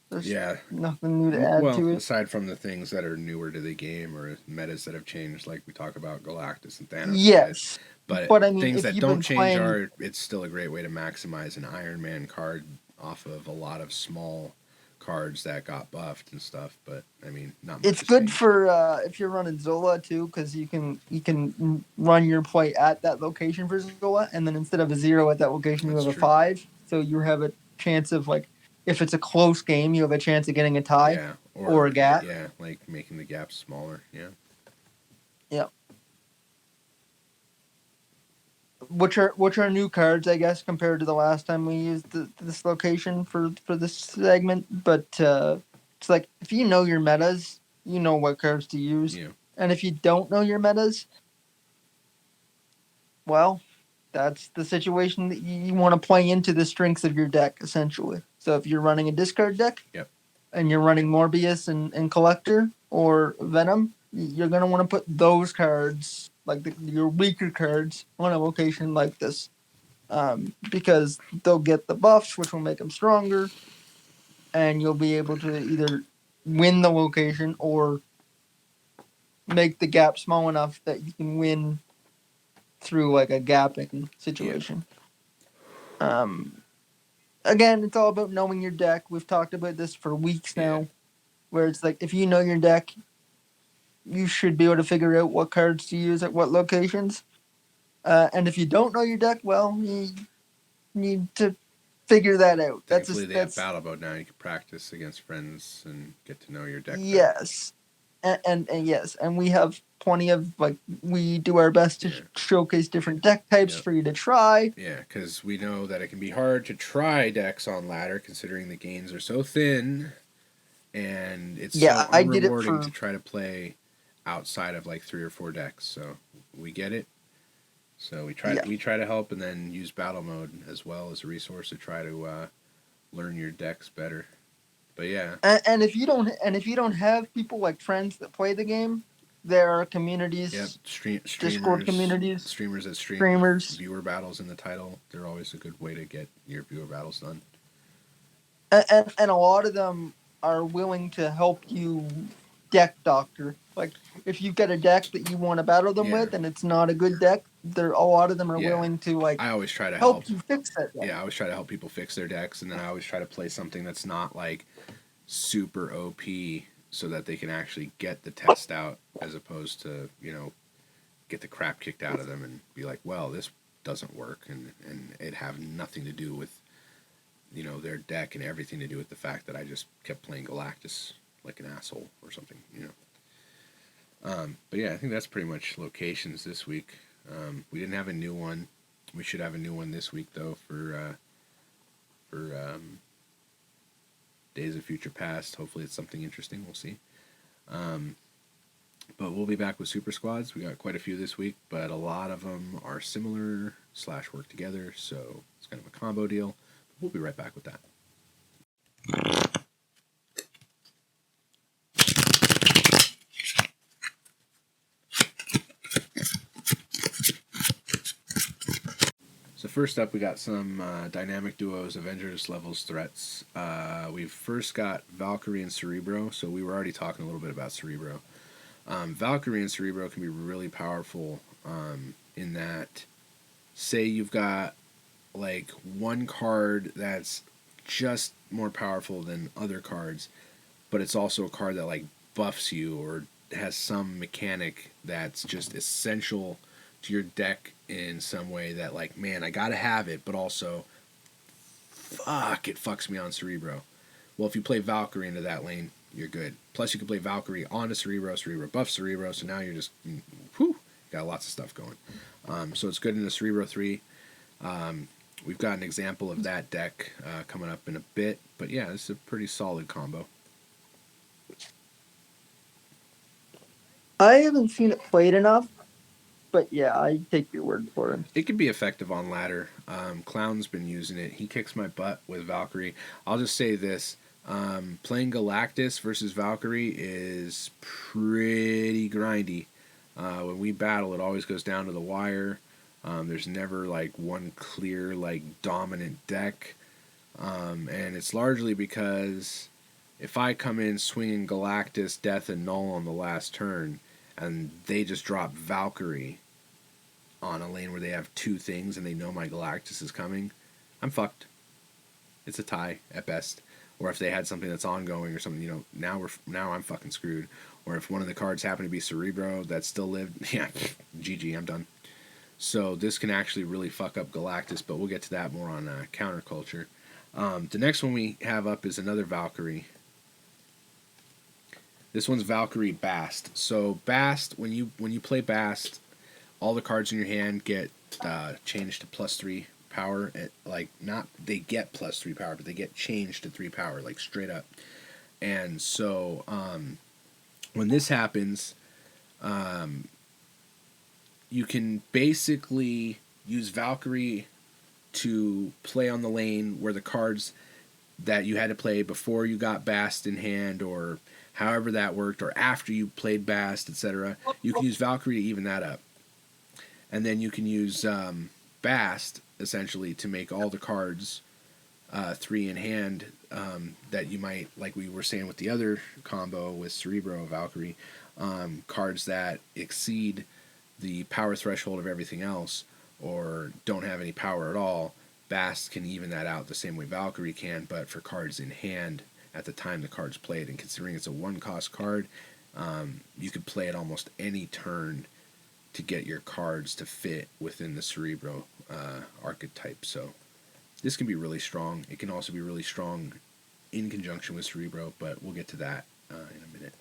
B: There's nothing new to add to it.
A: Aside from the things that are newer to the game or metas that have changed, like we talk about Galactus and Thanos.
B: Yes.
A: But
B: I mean,
A: things that don't change it's still a great way to maximize an Iron Man card off of a lot of small cards that got buffed and stuff. But I mean, not much.
B: It's good for if you're running Zola too, because you can run your play at that location for Zola, and then instead of a 0 at that location, you have a 5. So you have a chance of like, if it's a close game, you have a chance of getting a tie or a gap.
A: Yeah, like making the gap smaller. Yeah.
B: Yeah. Which are new cards, I guess, compared to the last time we used this location for this segment. But it's like, if you know your metas, you know what cards to use.
A: Yeah.
B: And if you don't know your metas, well, that's the situation that you want to play into the strengths of your deck, essentially. So if you're running a discard deck, and you're running Morbius and Collector or Venom, you're going to want to put those cards, like your weaker cards, on a location like this. Because they'll get the buffs, which will make them stronger, and you'll be able to either win the location or make the gap small enough that you can win through like a gapping situation. Again, it's all about knowing your deck. We've talked about this for weeks now. where it's like if you know your deck, you should be able to figure out what cards to use at what locations. And if you don't know your deck, well, you need to figure that out.
A: Thankfully, they have battle mode now. You can practice against friends and get to know your deck better.
B: Yes, and yes, and we have plenty of we do our best to showcase different deck types for you to try.
A: Yeah, because we know that it can be hard to try decks on ladder considering the gains are so thin, and it's so unrewarding to try to play outside of like 3 or 4 decks. So we get it. So we try to help, and then use battle mode as well as a resource to try to learn your decks better. But yeah,
B: and if you don't have people like friends that play the game, there are communities.
A: Yep,
B: Discord communities,
A: streamers that stream viewer battles in the title. They're always a good way to get your viewer battles done.
B: And a lot of them are willing to help you deck doctor. Like if you've got a deck that you want to battle them with, and it's not a good deck, a lot of them are willing to
A: I always try to
B: help you fix that deck.
A: Yeah, I always try to help people fix their decks, and then I always try to play something that's not like super OP, so that they can actually get the test out, as opposed to get the crap kicked out of them and be like, well, this doesn't work, and it have nothing to do with their deck and everything to do with the fact that I just kept playing Galactus like an asshole or something. But yeah, I think that's pretty much locations this week. We didn't have a new one. We should have a new one this week though for Days of Future Past. Hopefully it's something interesting. We'll see. But we'll be back with Super Squads. We got quite a few this week, but a lot of them are similar / work together, so it's kind of a combo deal. We'll be right back with that. So first up, we got some Dynamic Duos Avengers levels threats. We've first got Valkyrie and Cerebro, so we were already talking a little bit about Cerebro. Valkyrie and Cerebro can be really powerful in that, say you've got like one card that's just more powerful than other cards, but it's also a card that like buffs you or has some mechanic that's just essential to your deck in some way that like, man, I gotta have it, but also fuck, it fucks me on Cerebro. Well, if you play Valkyrie into that lane, you're good. Plus you can play Valkyrie onto Cerebro buffs Cerebro, so now you're just got lots of stuff going. So it's good in the Cerebro 3. We've got an example of that deck coming up in a bit, but yeah, this is a pretty solid combo.
B: I haven't seen it played enough, but yeah, I take your word for it.
A: It can be effective on ladder. Clown's been using it. He kicks my butt with Valkyrie. I'll just say this. Playing Galactus versus Valkyrie is pretty grindy. When we battle, it always goes down to the wire. There's never like one clear like dominant deck. And it's largely because if I come in swinging Galactus, Death, and Null on the last turn, and they just drop Valkyrie on a lane where they have 2 things and they know my Galactus is coming, I'm fucked. It's a tie at best. Or if they had something that's ongoing or something, now I'm fucking screwed. Or if one of the cards happen to be Cerebro that still lived, yeah, GG, I'm done. So this can actually really fuck up Galactus, but we'll get to that more on Counterculture. The next one we have up is another Valkyrie. This one's Valkyrie Bast. So Bast, when you play Bast, all the cards in your hand get changed to +3 power. They get +3 power, but they get changed to 3 power, like straight up. And so when this happens, you can basically use Valkyrie to play on the lane where the cards that you had to play before you got Bast in hand, or however that worked, or after you played Bast, etc. You can use Valkyrie to even that up. And then you can use Bast, essentially, to make all the cards 3 in hand that you might, like we were saying with the other combo with Cerebro Valkyrie, cards that exceed the power threshold of everything else or don't have any power at all. Bast can even that out the same way Valkyrie can, but for cards in hand at the time the card's played. And considering it's a 1-cost card, you could play it almost any turn to get your cards to fit within the Cerebro archetype. So this can be really strong. It can also be really strong in conjunction with Cerebro, but we'll get to that in a minute.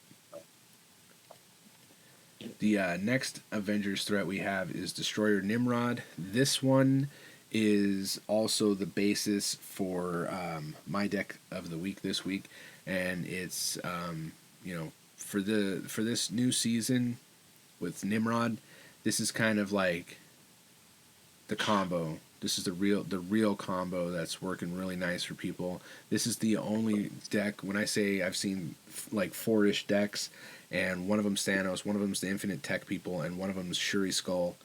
A: The next Avengers threat we have is Destroyer Nimrod. This one is also the basis for my deck of the week this week, and it's for this new season with Nimrod, this is kind of like the combo. This is the real combo that's working really nice for people. This is the only deck, when I say I've seen like 4-ish decks, and one of them's Thanos, one of them's the Infinite Tech people, and one of them's Shuri Skull,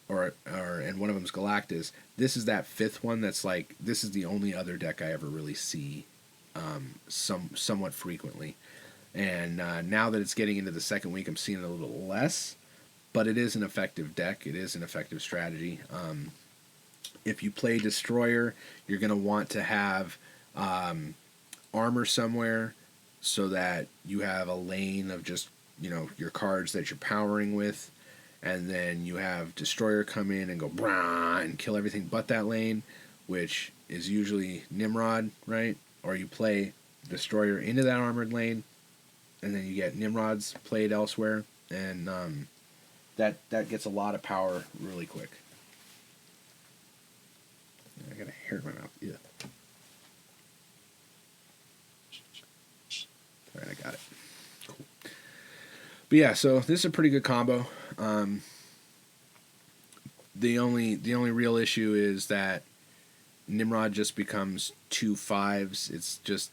A: and one of them's Galactus. This is that 5th one that's like, this is the only other deck I ever really see somewhat frequently. And now that it's getting into the second week, I'm seeing it a little less, but it is an effective deck. It is an effective strategy. If you play Destroyer, you're going to want to have armor somewhere so that you have a lane of just, your cards that you're powering with, and then you have Destroyer come in and go brah and kill everything but that lane, which is usually Nimrod, right? Or you play Destroyer into that armored lane, and then you get Nimrods played elsewhere, and that gets a lot of power really quick. I got a hair in my mouth. Yeah. All right, I got it. Cool. But yeah, so this is a pretty good combo. The only real issue is that Nimrod just becomes 2 5s.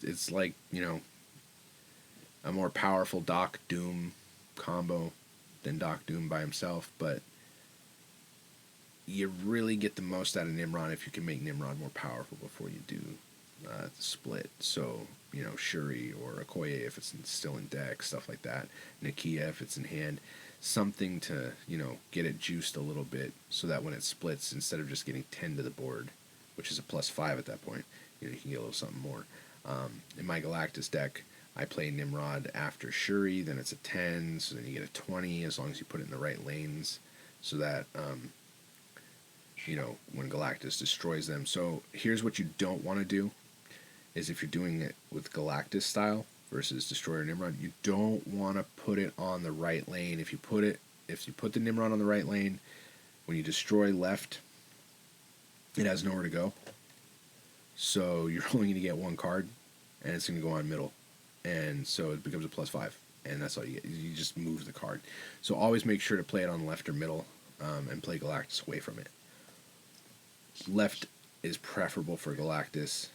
A: It's like, a more powerful Doc Doom combo than Doc Doom by himself, but you really get the most out of Nimrod if you can make Nimrod more powerful before you do the split. So, Shuri or Okoye if it's still in deck, stuff like that. Nakia if it's in hand. Something to, get it juiced a little bit so that when it splits, instead of just getting 10 to the board, which is a +5 at that point, you can get a little something more. In my Galactus deck, I play Nimrod after Shuri, then it's a 10, so then you get a 20 as long as you put it in the right lanes so that, when Galactus destroys them. So here's what you don't want to do, is if you're doing it with Galactus style versus Destroyer Nimrod, you don't want to put it on the right lane. If you put the Nimrod on the right lane, when you destroy left, it has nowhere to go. So you're only going to get 1 card, and it's going to go on middle. And so it becomes a +5, and that's all you get. You just move the card. So always make sure to play it on left or middle, and play Galactus away from it. Left is preferable for Galactus.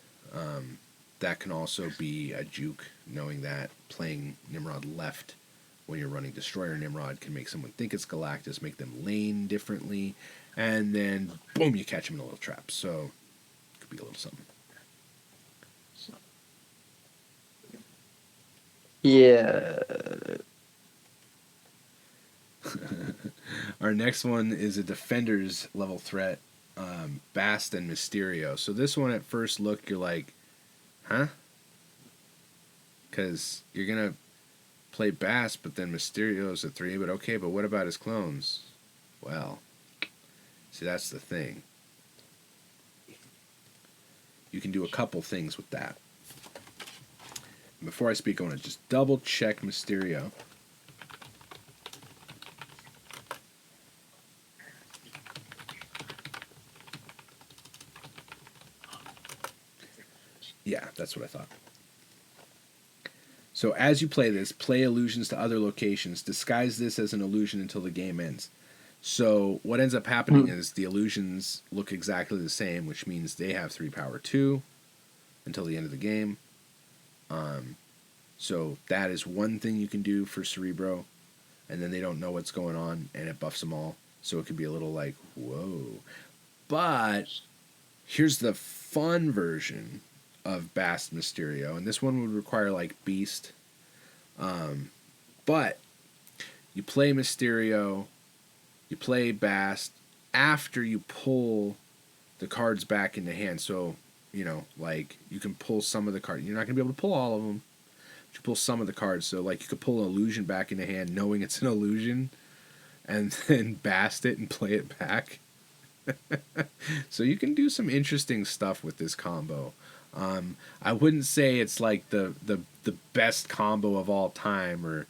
A: That can also be a juke, knowing that playing Nimrod left when you're running Destroyer Nimrod can make someone think it's Galactus, make them lane differently, and then boom, you catch them in a little trap. So it could be a little something.
B: Yeah.
A: Our next one is a Defenders level threat, Bast and Mysterio. So this one at first look, you're like, huh? Because you're going to play Bast, but then Mysterio's a 3, but okay, but what about his clones? Well, see, that's the thing. You can do a couple things with that. Before I speak, I want to just double check Mysterio. Yeah, that's what I thought. So as you play this, play illusions to other locations. Disguise this as an illusion until the game ends. So what ends up happening is the illusions look exactly the same, which means they have 3 power 2 until the end of the game. So that is one thing you can do for Cerebro, and then they don't know what's going on, and it buffs them all. So it could be a little like, whoa. But here's the fun version of Bast Mysterio, and this one would require like Beast. But you play Mysterio, you play Bast after you pull the cards back into hand. So, like you can pull some of the cards. You're not going to be able to pull all of them. But you pull some of the cards. So like you could pull an illusion back into hand knowing it's an illusion and then bast it and play it back. So you can do some interesting stuff with this combo. I wouldn't say it's like the best combo of all time,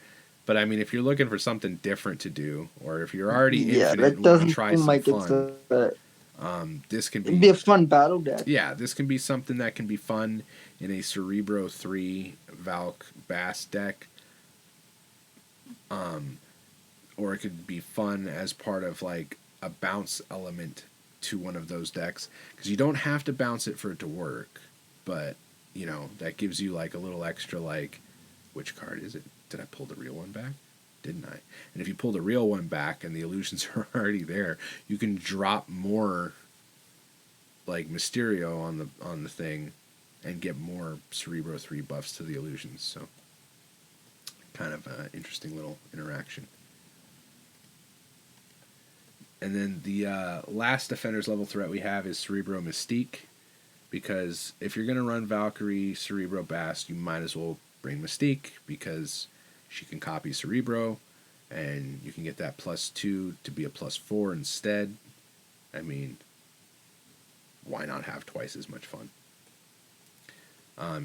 A: but I mean, if you're looking for something different to do, or if you're already infinite and want to try some fun, this can
B: it'd be a fun battle deck.
A: Yeah, this can be something that can be fun in a Cerebro 3 Valk Bass deck. Or it could be fun as part of like a bounce element to one of those decks, because you don't have to bounce it for it to work, but that gives you like a little extra, like, which card is it? Did I pull the real one back? Didn't I? And if you pull the real one back and the illusions are already there, you can drop more like Mysterio on the thing and get more Cerebro 3 buffs to the illusions. So kind of an interesting little interaction. And then the last Defender's level threat we have is Cerebro Mystique, because if you're going to run Valkyrie Cerebro Bast, you might as well bring Mystique, because she can copy Cerebro, and you can get that +2 to be a +4 instead. I mean, why not have twice as much fun?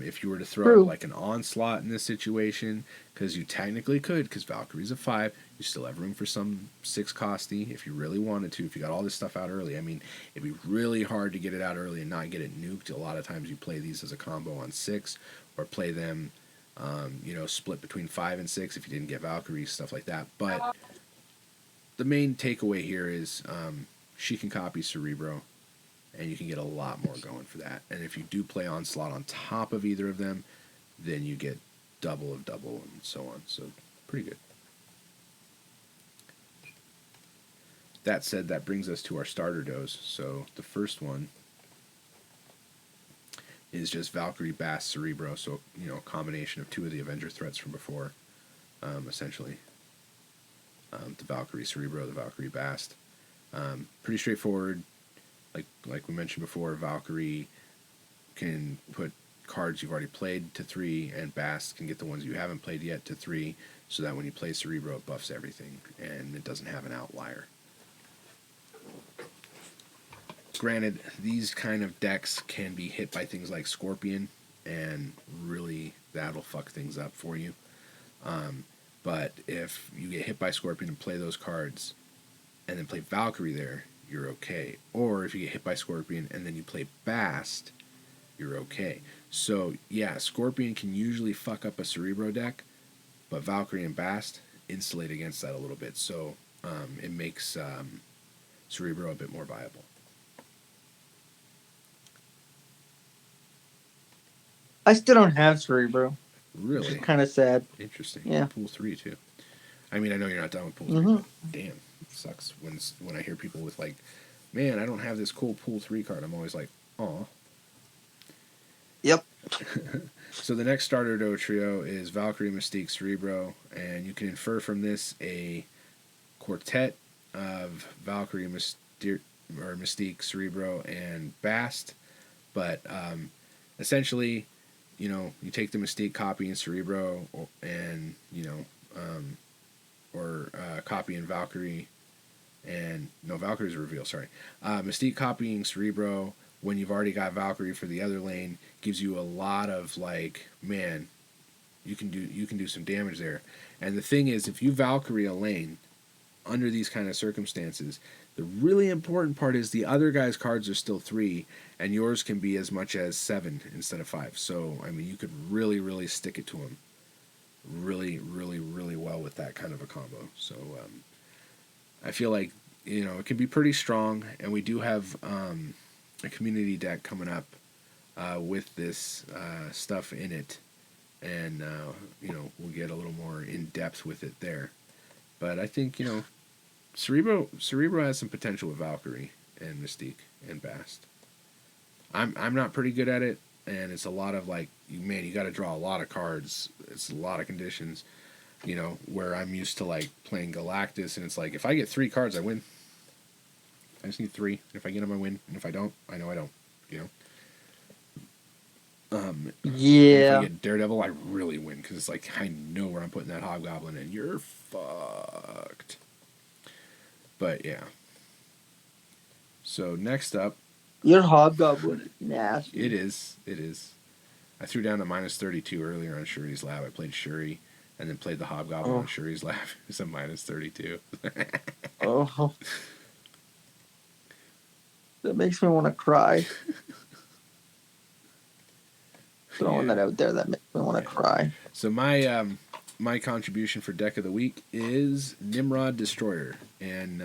A: If you were to throw like an Onslaught in this situation, because you technically could, because Valkyrie's a 5, you still have room for some 6 costy if you really wanted to, if you got all this stuff out early. I mean, it'd be really hard to get it out early and not get it nuked. A lot of times you play these as a combo on 6, or play them, split between 5 and 6 if you didn't get Valkyrie, stuff like that. But the main takeaway here is she can copy Cerebro, and you can get a lot more going for that. And if you do play Onslaught on top of either of them, then you get double of double and so on. So pretty good. That said, that brings us to our starter dose. So the first one is just Valkyrie Bass Cerebro. So, a combination of 2 of the Avenger threats from before, essentially. The Valkyrie Cerebro, the Valkyrie Bast. Pretty straightforward. Like we mentioned before, Valkyrie can put cards you've already played to 3, and Bast can get the ones you haven't played yet to 3, so that when you play Cerebro, it buffs everything, and it doesn't have an outlier. Granted, these kind of decks can be hit by things like Scorpion, and really that'll fuck things up for you. But if you get hit by Scorpion and play those cards, and then play Valkyrie there, you're okay. Or if you get hit by Scorpion and then you play Bast, you're okay. So, yeah, Scorpion can usually fuck up a Cerebro deck, but Valkyrie and Bast insulate against that a little bit. So, it makes Cerebro a bit more viable.
B: I still don't have Cerebro.
A: Really?
B: Which is kind of sad.
A: Interesting.
B: Yeah.
A: Pool 3, too. I mean, I know you're not done with Pool 3, but damn, it sucks when I hear people with like, man, I don't have this cool Pool 3 card. I'm always like, aw.
B: Yep.
A: So the next starter duo trio is Valkyrie, Mystique, Cerebro, and you can infer from this a quartet of Valkyrie, Mystique, Cerebro, and Bast. But essentially, you take the Mystique copy in Cerebro, and copying Valkyrie, and no, Valkyrie's a reveal, sorry. Mystique copying Cerebro when you've already got Valkyrie for the other lane gives you a lot of like, man, you can do some damage there. And the thing is, if you Valkyrie a lane under these kind of circumstances, the really important part is the other guy's cards are still 3, and yours can be as much as 7 instead of 5. So, I mean, you could really, really stick it to him really, really, really well with that kind of a combo. So, I feel like, it can be pretty strong, and we do have a community deck coming up with this stuff in it, and, we'll get a little more in-depth with it there. But I think, Cerebro has some potential with Valkyrie and Mystique and Bast. I'm not pretty good at it, and it's a lot of like, you got to draw a lot of cards. It's a lot of conditions, where I'm used to like playing Galactus, and it's like, if I get 3 cards, I win. I just need 3. And if I get them, I win. And if I don't, I know I don't, And if I
B: Yeah.
A: get Daredevil, I really win because it's like I know where I'm putting that Hobgoblin in. You're fucked. But yeah. So next up,
B: Your Hobgoblin is nasty.
A: it is. It is. I threw down to -32 earlier on Shuri's Lab. I played Shuri and then played the Hobgoblin on
B: Oh.
A: Shuri's Lab. It's a -32.
B: Oh. That makes me want to cry. Throwing that out there, that makes me want to cry.
A: So my contribution for deck of the week is Nimrod Destroyer, and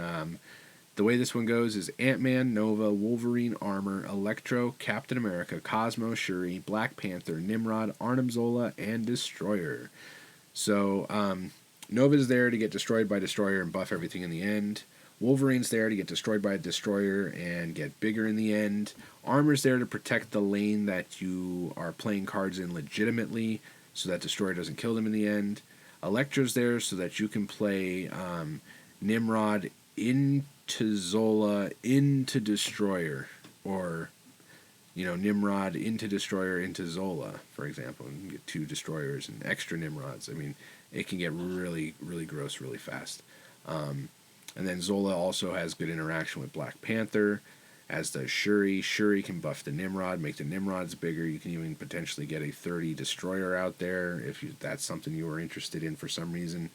A: the way this one goes is Ant-Man, Nova, Wolverine, Armor, Electro, Captain America, Cosmo, Shuri, Black Panther, Nimrod, Arnim Zola, and Destroyer. So Nova's there to get destroyed by Destroyer and buff everything in the end. Wolverine's there to get destroyed by a Destroyer and get bigger in the end. Armor's there to protect the lane that you are playing cards in legitimately so that Destroyer doesn't kill them in the end. Electro's there so that you can play Nimrod into Zola into Destroyer, or Nimrod into Destroyer into Zola, for example, and you can get 2 Destroyers and extra Nimrods. I mean, it can get really, really gross really fast. And then Zola also has good interaction with Black Panther, as does Shuri. Shuri can buff the Nimrod, make the Nimrods bigger. You can even potentially get a 30 Destroyer out there if that's something you were interested in for some reason.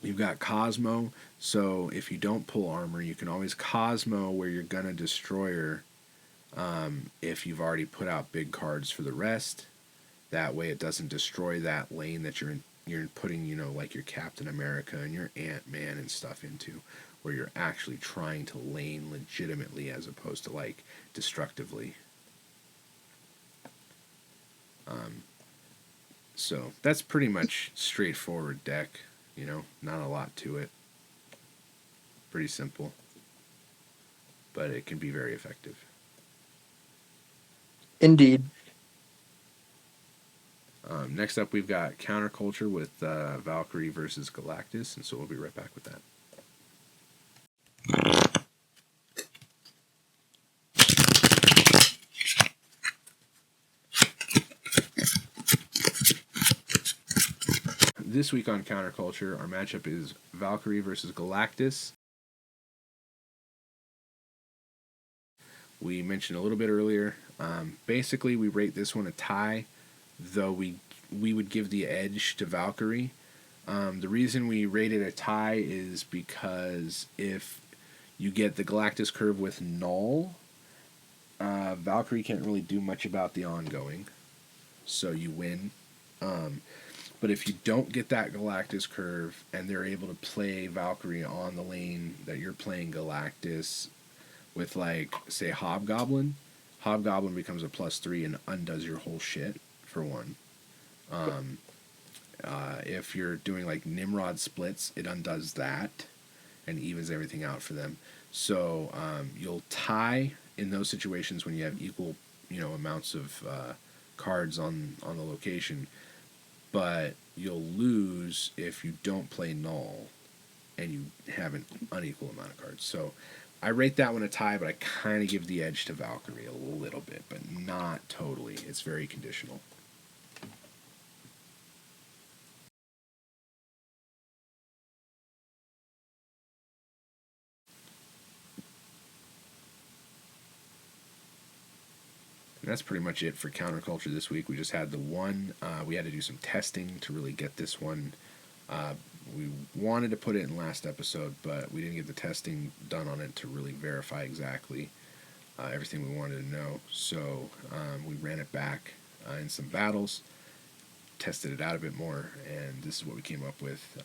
A: You've got Cosmo, so if you don't pull Armor, you can always Cosmo where you're going to Destroyer if you've already put out big cards for the rest. That way it doesn't destroy that lane that you're putting, like your Captain America and your Ant-Man and stuff into, where you're actually trying to lane legitimately as opposed to, like, destructively. So that's pretty much straightforward deck, not a lot to it. Pretty simple. But it can be very effective.
B: Indeed.
A: Next up, we've got Counterculture with Valkyrie versus Galactus, and so we'll be right back with that. This week on Counterculture, our matchup is Valkyrie versus Galactus. We mentioned a little bit earlier. Basically, we rate this one a tie, though we would give the edge to Valkyrie. The reason we rate it a tie is because if you get the Galactus curve with Null, Valkyrie can't really do much about the ongoing, so you win. But if you don't get that Galactus curve and they're able to play Valkyrie on the lane that you're playing Galactus with, like, say, Hobgoblin becomes a +3 and undoes your whole shit, for one. If you're doing, like, Nimrod splits, it undoes that and evens everything out for them. So you'll tie in those situations when you have equal, amounts of cards on the location, but you'll lose if you don't play Null and you have an unequal amount of cards. So I rate that one a tie, but I kind of give the edge to Valkyrie a little bit, but not totally. It's very conditional. And that's pretty much it for Counterculture this week. We just had the one. We had to do some testing to really get this one. We wanted to put it in last episode, but we didn't get the testing done on it to really verify exactly everything we wanted to know. So we ran it back in some battles, tested it out a bit more, and this is what we came up with.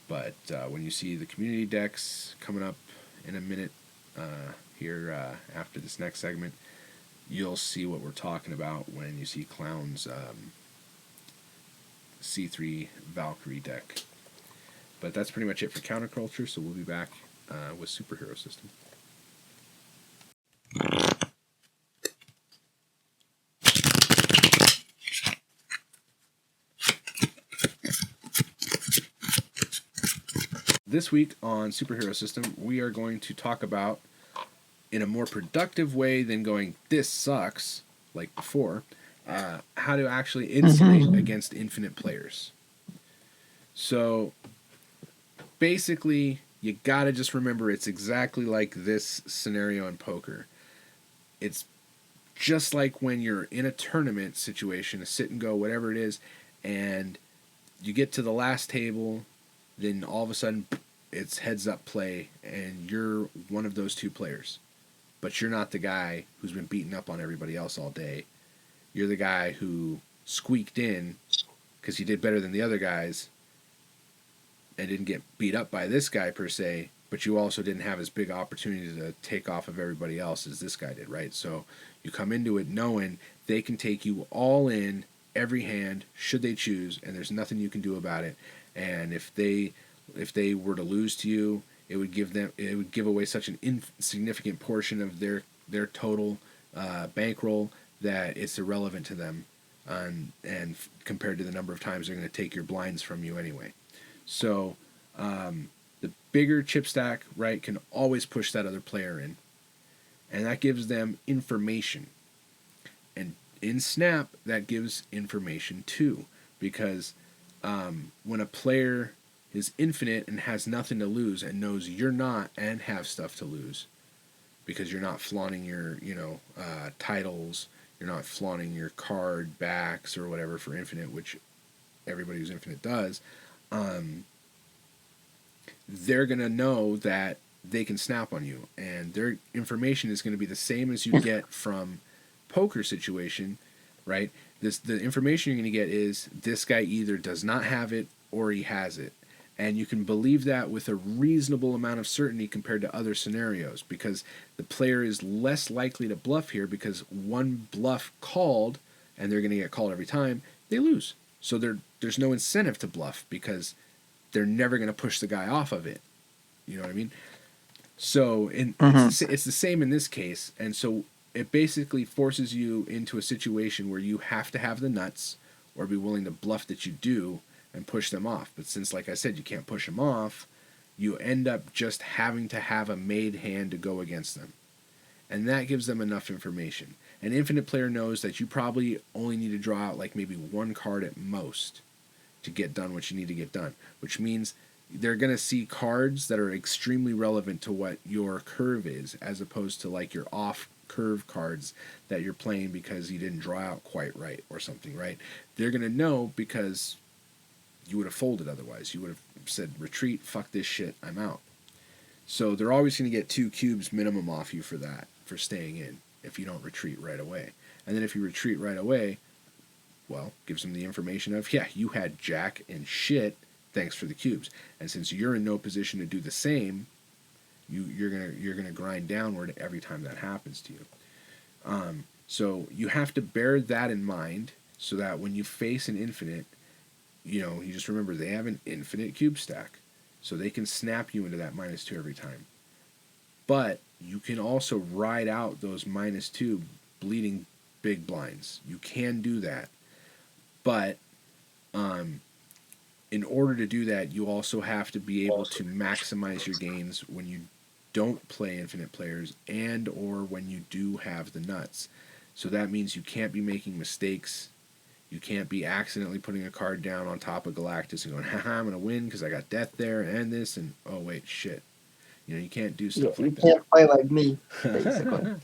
A: But when you see the community decks coming up in a minute here after this next segment, you'll see what we're talking about when you see Clown's C3 Valkyrie deck. But that's pretty much it for Counterculture, so we'll be back with Superhero System. This week on Superhero System, we are going to talk about in a more productive way than going, this sucks, like before, how to actually insulate against infinite players. So basically, you gotta just remember it's exactly like this scenario in poker. It's just like when you're in a tournament situation, a sit and go, whatever it is, and you get to the last table, then all of a sudden it's heads up play, and you're one of those two players. But you're not the guy who's been beating up on everybody else all day. You're the guy who squeaked in because he did better than the other guys and didn't get beat up by this guy per se, but you also didn't have as big opportunity to take off of everybody else as this guy did, right? So you come into it knowing they can take you all in every hand should they choose, and there's nothing you can do about it. And if they were to lose to you, it would give away such an insignificant portion of their total bankroll that it's irrelevant to them, and compared to the number of times they're going to take your blinds from you anyway. So the bigger chip stack, right, can always push that other player in, and that gives them information. And in Snap, that gives information too, because when a player is infinite and has nothing to lose and knows you're not and have stuff to lose, because you're not flaunting your titles, you're not flaunting your card backs or whatever for infinite, which everybody who's infinite does. They're going to know that they can snap on you, and their information is going to be the same as you get from poker situation, right? The information you're going to get is this guy either does not have it or he has it, and you can believe that with a reasonable amount of certainty compared to other scenarios, because the player is less likely to bluff here, because one bluff called, and they're going to get called every time, they lose. So there's no incentive to bluff, because they're never going to push the guy off of it. You know what I mean? So it's the same in this case. And so it basically forces you into a situation where you have to have the nuts or be willing to bluff that you do and push them off. But since, like I said, you can't push them off, you end up just having to have a made hand to go against them. And that gives them enough information. An infinite player knows that you probably only need to draw out like maybe one card at most to get done what you need to get done, which means they're going to see cards that are extremely relevant to what your curve is, as opposed to like your off curve cards that you're playing because you didn't draw out quite right or something, right? They're going to know because you would have folded otherwise. You would have said, retreat, fuck this shit, I'm out. So they're always going to get 2 cubes minimum off you for that, for staying in, if you don't retreat right away. And then if you retreat right away, well, gives them the information of, yeah, you had jack and shit, thanks for the cubes. And since you're in no position to do the same, you're gonna grind downward every time that happens to you. So you have to bear that in mind, so that when you face an infinite, you just remember they have an infinite cube stack, so they can snap you into that -2 every time. But you can also ride out those -2 bleeding big blinds. You can do that. But in order to do that, you also have to be able to maximize your gains when you don't play infinite players, and or when you do have the nuts. So that means you can't be making mistakes. You can't be accidentally putting a card down on top of Galactus and going, haha, I'm going to win because I got death there and this, and oh wait, shit. You can't do stuff like that.
B: You can't play like me, basically.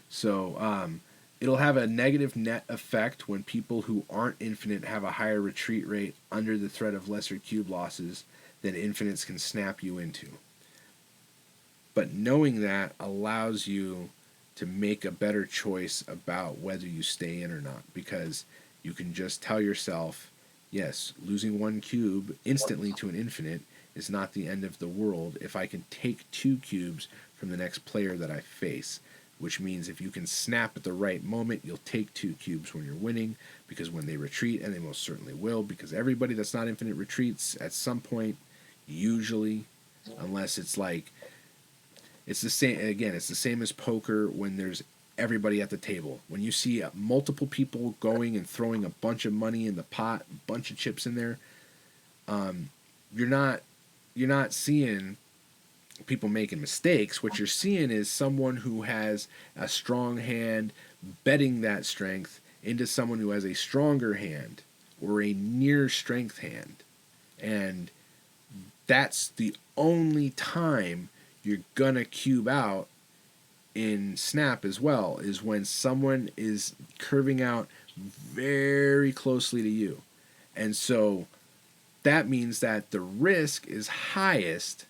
A: So it'll have a negative net effect when people who aren't infinite have a higher retreat rate under the threat of lesser cube losses than infinites can snap you into. But knowing that allows you to make a better choice about whether you stay in or not, because you can just tell yourself, yes, losing 1 cube instantly to an infinite is not the end of the world if I can take 2 cubes from the next player that I face. Which means if you can snap at the right moment, you'll take 2 cubes when you're winning, because when they retreat, and they most certainly will, because everybody that's not infinite retreats at some point, usually, unless it's like, it's the same as poker when there's everybody at the table. When you see multiple people going and throwing a bunch of money in the pot, a bunch of chips in there, you're not seeing people making mistakes. What you're seeing is someone who has a strong hand betting that strength into someone who has a stronger hand or a near strength hand. And that's the only time you're gonna cube out in Snap as well, is when someone is curving out very closely to you. And so that means that the risk is highest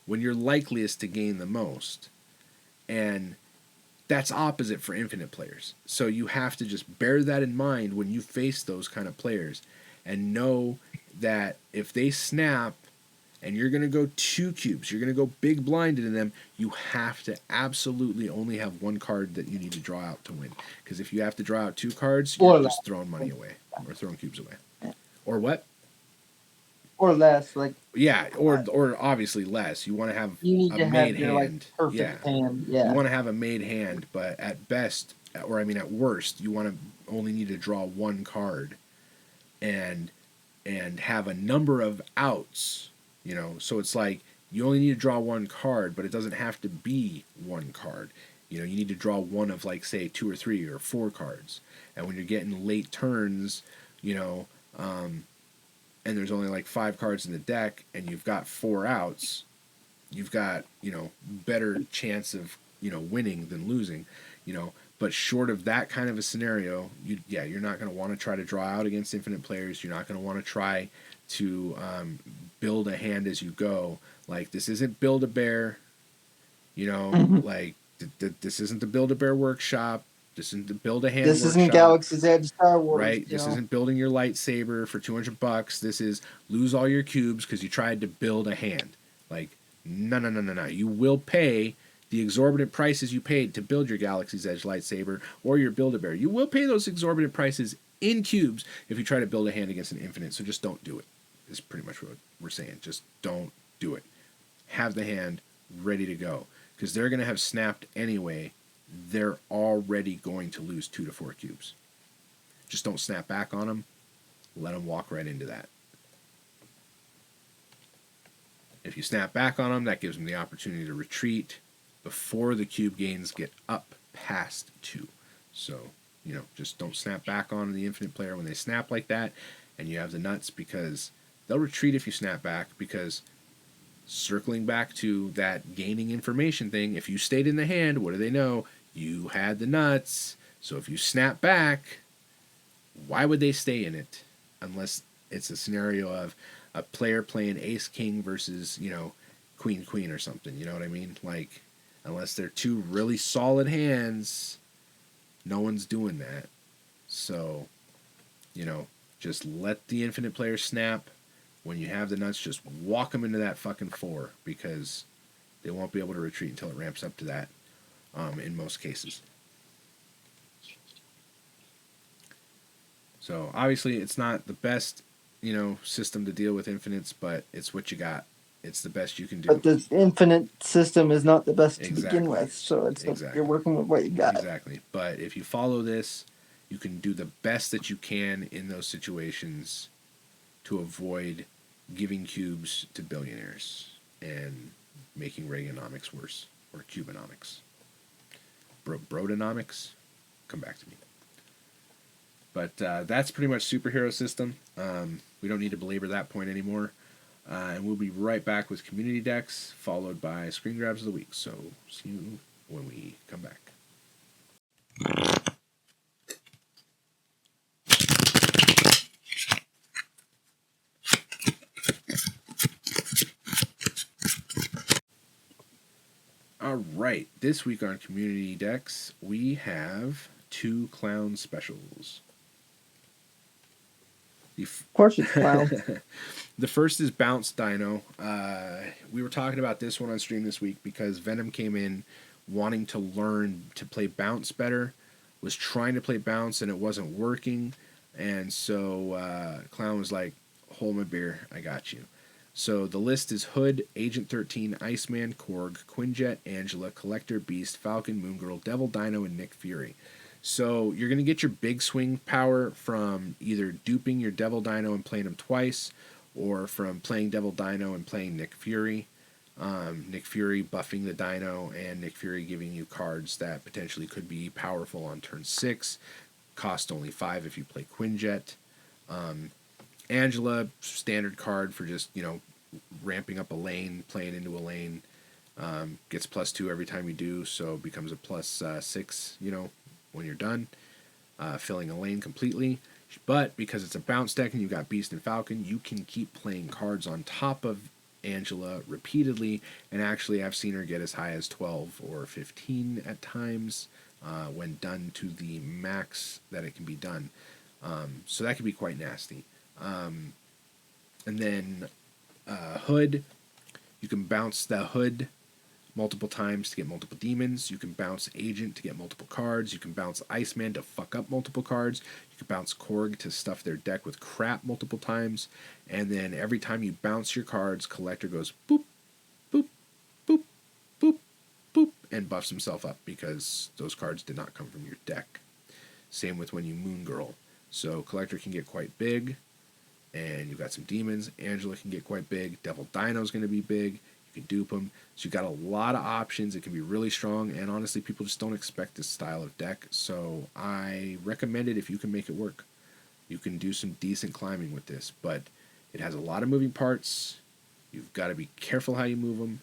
A: when you're likeliest to gain the most. And that's opposite for infinite players. So you have to just bear that in mind when you face those kind of players, and know that if they snap and you're going to go 2 cubes, you're going to go big blinded in them, you have to absolutely only have 1 card that you need to draw out to win. Because if you have to draw out 2 cards, you're just throwing money away or throwing cubes away. Or what?
B: Or less, like,
A: yeah, or obviously less. You want to have
B: you need
A: a
B: to
A: made
B: have your
A: hand.
B: perfect hand.
A: You want to have a made hand, but at best, or I mean at worst, you want to only need to draw 1 card, and have a number of outs. So it's like you only need to draw 1 card, but it doesn't have to be 1 card. You need to draw one of, like, say 2 or 3 or 4 cards, and when you're getting late turns, and there's only like 5 cards in the deck, and you've got 4 outs, you've got, better chance of, winning than losing, But short of that kind of a scenario, you're not going to want to try to draw out against infinite players. You're not going to want to try to build a hand as you go. Like, this isn't Build-A-Bear, like, this isn't the Build-A-Bear workshop. This isn't the Build a Hand
B: This
A: workshop.
B: isn't Galaxy's Edge Star Wars.
A: Right? This isn't building your lightsaber for $200. This is lose all your cubes because you tried to build a hand. Like, no. You will pay the exorbitant prices you paid to build your Galaxy's Edge lightsaber or your Build-A-Bear. You will pay those exorbitant prices in cubes if you try to build a hand against an infinite. So just don't do it. Is pretty much what we're saying. Just don't do it. Have the hand ready to go, because they're going to have snapped anyway. They're already going to lose 2 to 4 cubes. Just don't snap back on them. Let them walk right into that. If you snap back on them, that gives them the opportunity to retreat before the cube gains get up past 2. So, just don't snap back on the infinite player when they snap like that, and you have the nuts, because they'll retreat if you snap back, because circling back to that gaining information thing, if you stayed in the hand, what do they know? You had the nuts. So if you snap back, why would they stay in it? Unless it's a scenario of a player playing ace king versus, queen queen or something. You know what I mean? Like, unless they're 2 really solid hands, no one's doing that. So, just let the infinite player snap. When you have the nuts, just walk them into that fucking 4, because they won't be able to retreat until it ramps up to that, in most cases. So obviously it's not the best, system to deal with infinites, but it's what you got. It's the best you can do.
B: But the infinite system is not the best to begin with, so it's you're working with what you got.
A: Exactly. But if you follow this, you can do the best that you can in those situations to avoid giving cubes to billionaires and making Reaganomics worse, or Cubanomics. Brodonomics? Come back to me. But that's pretty much superhero system. We don't need to belabor that point anymore. And we'll be right back with community decks, followed by screen grabs of the week. So see you when we come back. All right, this week on community decks, we have 2 clown specials.
B: Of course it's clown.
A: The first is Bounce Dino. We were talking about this one on stream this week because Venom came in wanting to learn to play Bounce better, was trying to play Bounce and it wasn't working, and so Clown was like, hold my beer, I got you. So the list is Hood, Agent 13, Iceman, Korg, Quinjet, Angela, Collector, Beast, Falcon, Moongirl, Devil Dino, and Nick Fury. So you're going to get your big swing power from either duping your Devil Dino and playing him twice, or from playing Devil Dino and playing Nick Fury. Nick Fury buffing the Dino, and Nick Fury giving you cards that potentially could be powerful on turn 6. Cost only 5 if you play Quinjet. Angela, standard card for just, ramping up a lane, playing into a lane. Gets +2 every time you do, so becomes a +6, when you're done. Filling a lane completely. But because it's a bounce deck and you've got Beast and Falcon, you can keep playing cards on top of Angela repeatedly, and actually I've seen her get as high as 12 or 15 at times when done to the max that it can be done. So that can be quite nasty. And then Hood, you can bounce the Hood multiple times to get multiple demons. You can bounce Agent to get multiple cards. You can bounce Iceman to fuck up multiple cards. You can bounce Korg to stuff their deck with crap multiple times. And then every time you bounce your cards, Collector goes boop, boop, boop, boop, boop, and buffs himself up because those cards did not come from your deck. Same with when you Moon Girl. So Collector can get quite big, and you've got some demons. Angela can get quite big. Devil Dino's going to be big. You can dupe them. So you've got a lot of options. It can be really strong, and honestly, people just don't expect this style of deck. So I recommend it if you can make it work. You can do some decent climbing with this, but it has a lot of moving parts. You've got to be careful how you move them,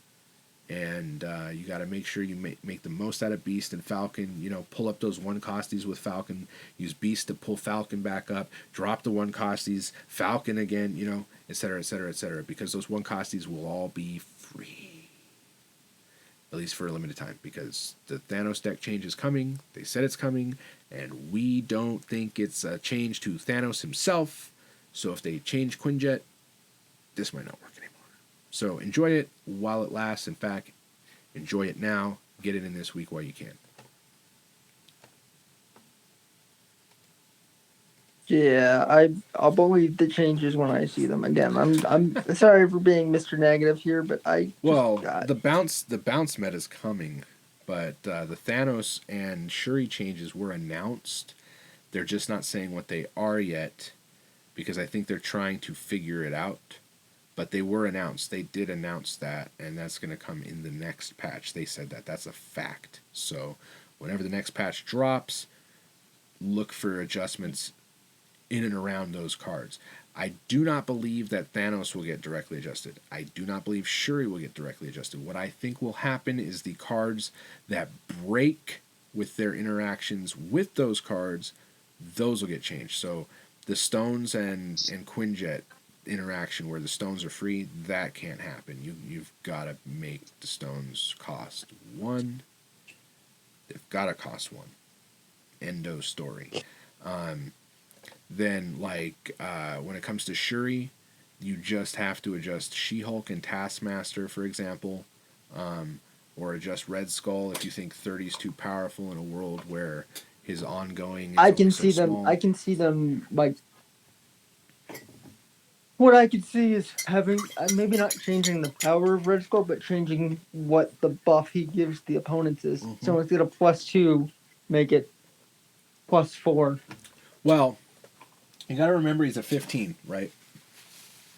A: and you got to make sure you make the most out of Beast and Falcon. Pull up those 1-costies with Falcon. Use Beast to pull Falcon back up. Drop the 1-costies. Falcon again, etc., etc., etc. Because those 1-costies will all be free. At least for a limited time. Because the Thanos deck change is coming. They said it's coming. And we don't think it's a change to Thanos himself. So if they change Quinjet, this might not work anymore. So enjoy it while it lasts. In fact, enjoy it now. Get it in this week while you can.
B: Yeah, I'll believe the changes when I see them again. I'm sorry for being Mr. Negative here, but
A: the bounce meta is coming, but the Thanos and Shuri changes were announced. They're just not saying what they are yet, because I think they're trying to figure it out. But they were announced. They did announce that, and that's going to come in the next patch. They said that. That's a fact. So whenever the next patch drops, look for adjustments in and around those cards. I do not believe that Thanos will get directly adjusted. I do not believe Shuri will get directly adjusted. What I think will happen is the cards that break with their interactions with those cards, those will get changed. So the Stones and Quinjet interaction where the stones are free, that can't happen. You've got to make the stones cost 1. They've got to cost 1. Endo story. Then, when it comes to Shuri, you just have to adjust She-Hulk and Taskmaster, for example, or adjust Red Skull if you think 30 is too powerful in a world where his ongoing is
B: I can
A: so
B: see
A: small.
B: them. I can see them What I could see is having maybe not changing the power of Red Skull, but changing what the buff he gives the opponents is.
A: Mm-hmm.
B: So instead of +2, make it +4.
A: Well, you got to remember he's a 15, right?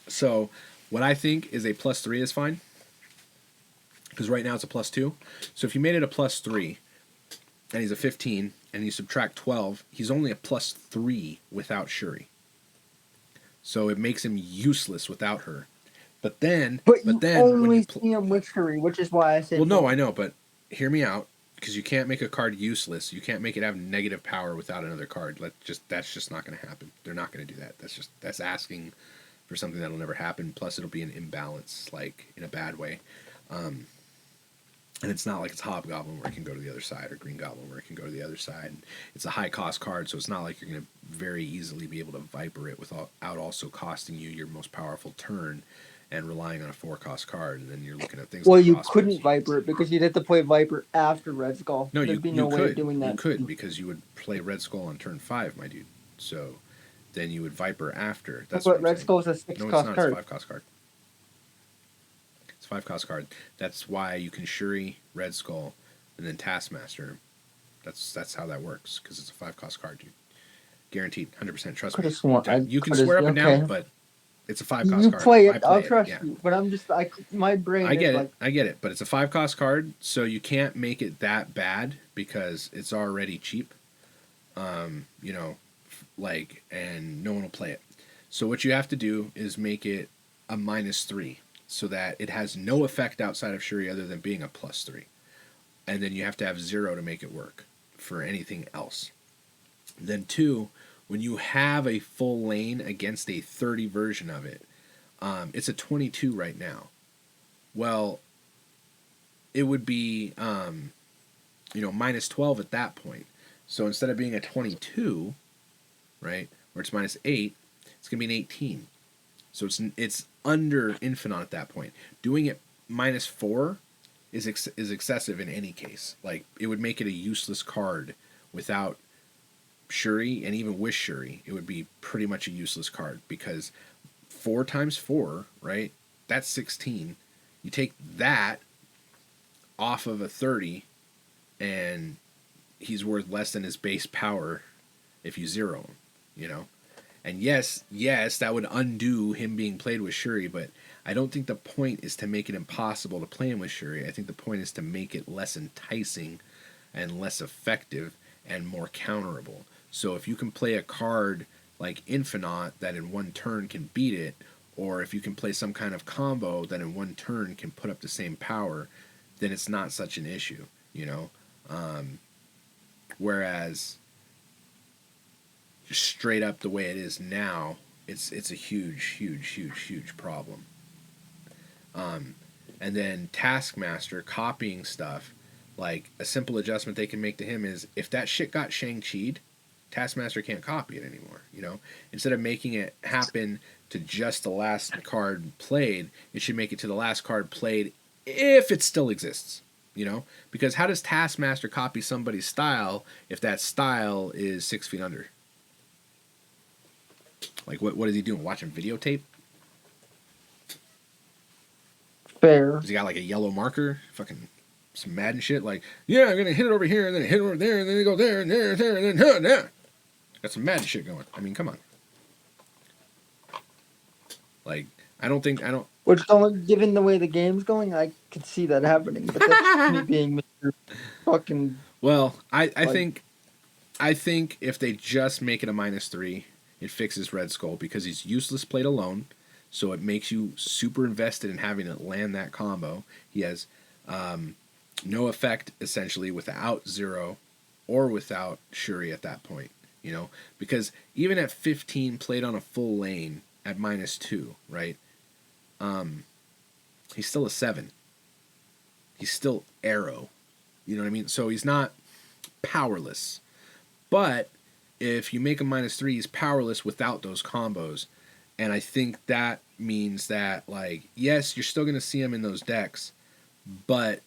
A: So what I think is a +3 is fine, because right now it's a +2. So if you made it a +3, and he's a 15, and you subtract 12, he's only a +3 without Shuri. So it makes him useless without her. But then
B: only see him with Shuri, which is why I said.
A: Well, no, I know, but hear me out, because you can't make a card useless. You can't make it have negative power without another card. That's just not going to happen. They're not going to do that. That's asking for something that'll never happen. Plus, it'll be an imbalance, in a bad way. And it's not like it's Hobgoblin where it can go to the other side, or Green Goblin where it can go to the other side. It's a high-cost card, so it's not like you're going to very easily be able to Viper it without also costing you your most powerful turn and relying on a 4-cost card, and then you're looking at things
B: well,
A: like
B: you
A: Crossbows.
B: couldn't Viper it because you'd have to play Viper after Red Skull.
A: No,
B: There'd be no way of doing that.
A: You could, because you would play Red Skull on turn 5, my dude. So then you would Viper after. That's
B: but
A: what
B: Red Skull is a 6-cost card.
A: It's a 5-cost card. It's a 5-cost card. That's why you can Shuri, Red Skull, and then Taskmaster. That's how that works, because it's a 5-cost card, dude. Guaranteed, 100%. Trust me. You can swear up and down, but It's a 5 cost
B: You
A: card.
B: play
A: I
B: it, I'll
A: play it.
B: trust
A: Yeah.
B: you. But I'm just my brain
A: I
B: is
A: get it.
B: like,
A: I get it. But it's a 5 cost card, so you can't make it that bad because it's already cheap. You know, like, and no one will play it. So what you have to do is make it a -3 so that it has no effect outside of Shuri other than being a +3. And then you have to have 0 to make it work for anything else. Then 2, when you have a full lane against a 30 version of it, it's a 22 right now. Well, it would be, -12 at that point. So instead of being a 22, right, where it's -8, it's going to be an 18. So it's under Infinite at that point. Doing it -4 is excessive in any case. Like, it would make it a useless card without Shuri, and even with Shuri, it would be pretty much a useless card because 4 times 4, right? That's 16. You take that off of a 30, and he's worth less than his base power if you 0 him, you know? And yes, that would undo him being played with Shuri, but I don't think the point is to make it impossible to play him with Shuri. I think the point is to make it less enticing and less effective and more counterable. So if you can play a card like Infinite that in one turn can beat it, or if you can play some kind of combo that in one turn can put up the same power, then it's not such an issue, you know? Whereas just straight up the way it is now, it's a huge problem. And then Taskmaster copying stuff, like a simple adjustment they can make to him is if that shit got Shang-Chi'd, Taskmaster can't copy it anymore, you know? Instead of making it happen to just the last card played, it should make it to the last card played if it still exists, you know? Because how does Taskmaster copy somebody's style if that style is 6 feet under? Like, what is he doing? Watching videotape?
B: fair.
A: Has he got like a yellow marker? Fucking some Madden shit? Like, yeah, I'm gonna hit it over here, and then hit it over there, and then go there, and there, and there, and then there. Got some Madden shit going. I mean, come on. Like, I don't.
B: Which, given the way the game's going, I could see that happening. But that's me being Mr. fucking.
A: Well, I think if they just make it a -3, it fixes Red Skull because he's useless played alone. So it makes you super invested in having to land that combo. He has no effect essentially without 0 or without Shuri at that point. You know, because even at 15 played on a full lane at -2, right? He's still a 7. He's still arrow. You know what I mean? So he's not powerless. But if you make him -3, he's powerless without those combos. And I think that means that, like, yes, you're still going to see him in those decks, but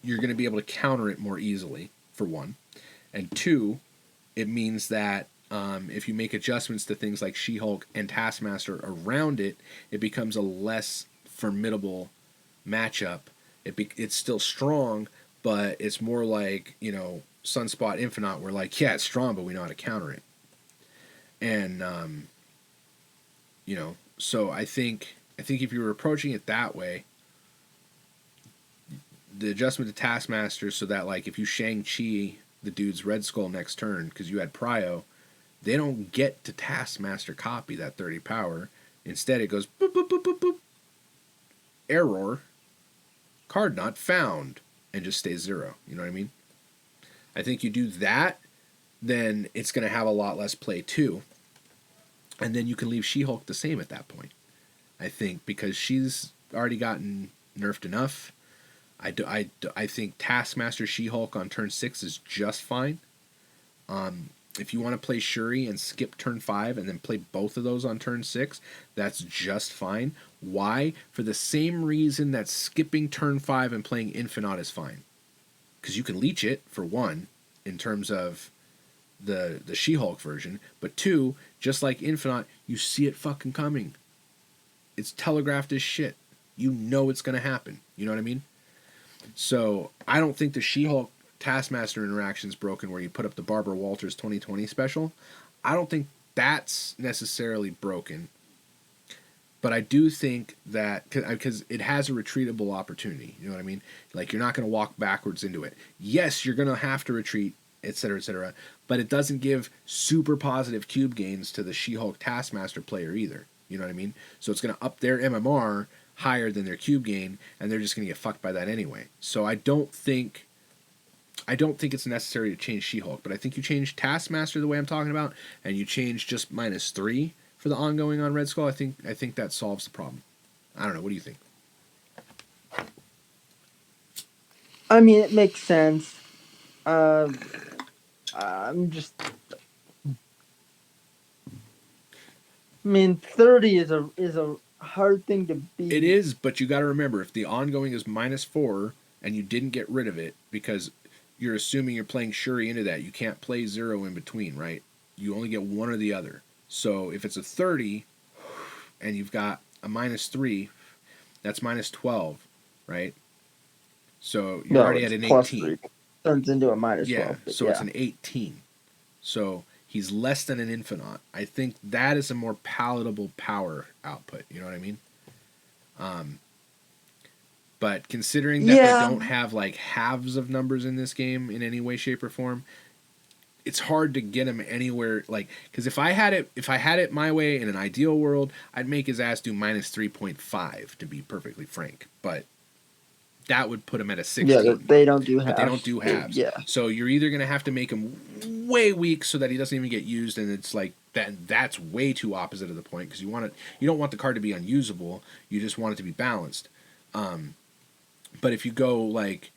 A: you're going to be able to counter it more easily, for one. And 2, it means that if you make adjustments to things like She-Hulk and Taskmaster around it, it becomes a less formidable matchup. It's still strong, but it's more like, you know, Sunspot Infinite, where like, yeah, it's strong, but we know how to counter it. And you know, so I think if you were approaching it that way, the adjustment to Taskmaster so that, like, if you Shang-Chi the dude's Red Skull next turn because you had Prio, they don't get to Taskmaster copy that 30 power. Instead, it goes boop, boop, boop, boop, boop. Error. Card not found. And just stays 0. You know what I mean? I think you do that, then it's going to have a lot less play too. And then you can leave She-Hulk the same at that point. I think because she's already gotten nerfed enough. I think Taskmaster She-Hulk on turn 6 is just fine. If you want to play Shuri and skip turn 5 and then play both of those on turn 6, that's just fine. Why? For the same reason that skipping turn 5 and playing Infinite is fine. Because you can leech it, for one, in terms of the She-Hulk version. But 2, just like Infinite, you see it fucking coming. It's telegraphed as shit. You know it's going to happen. You know what I mean? So I don't think the She-Hulk Taskmaster interaction is broken where you put up the Barbara Walters 2020 special. I don't think that's necessarily broken. But I do think that because it has a retreatable opportunity, you know what I mean? Like you're not going to walk backwards into it. Yes, you're going to have to retreat, etc., but it doesn't give super positive cube gains to the She-Hulk Taskmaster player either. You know what I mean? So it's going to up their MMR higher than their cube gain, and they're just going to get fucked by that anyway. So I don't think it's necessary to change She-Hulk, but I think you change Taskmaster the way I'm talking about, and you change just -3 for the ongoing on Red Skull. I think that solves the problem. I don't know. What do you think?
B: I mean, it makes sense. I'm just. I mean, 30 is a hard thing to beat.
A: It is, but you got to remember, if the ongoing is -4 and you didn't get rid of it because you're assuming you're playing Shuri into that, you can't play 0 in between, right? You only get one or the other. So if it's a 30 and you've got a -3, that's -12, right? So you're already at an 18.
B: Turns into a -12.
A: Yeah, so it's an 18. So he's less than an Infinite. I think that is a more palatable power output. You know what I mean? But considering that they don't have like halves of numbers in this game in any way, shape, or form, it's hard to get him anywhere. Like, because if I had it my way in an ideal world, I'd make his ass do -3.5 to be perfectly frank. But that would put him at a 16.
B: Yeah, they don't do halves.
A: But they don't do halves.
B: Yeah.
A: So you're either gonna have to make him way weak so that he doesn't even get used, and it's like that. That's way too opposite of the point because you don't want the card to be unusable. You just want it to be balanced. But if you go like,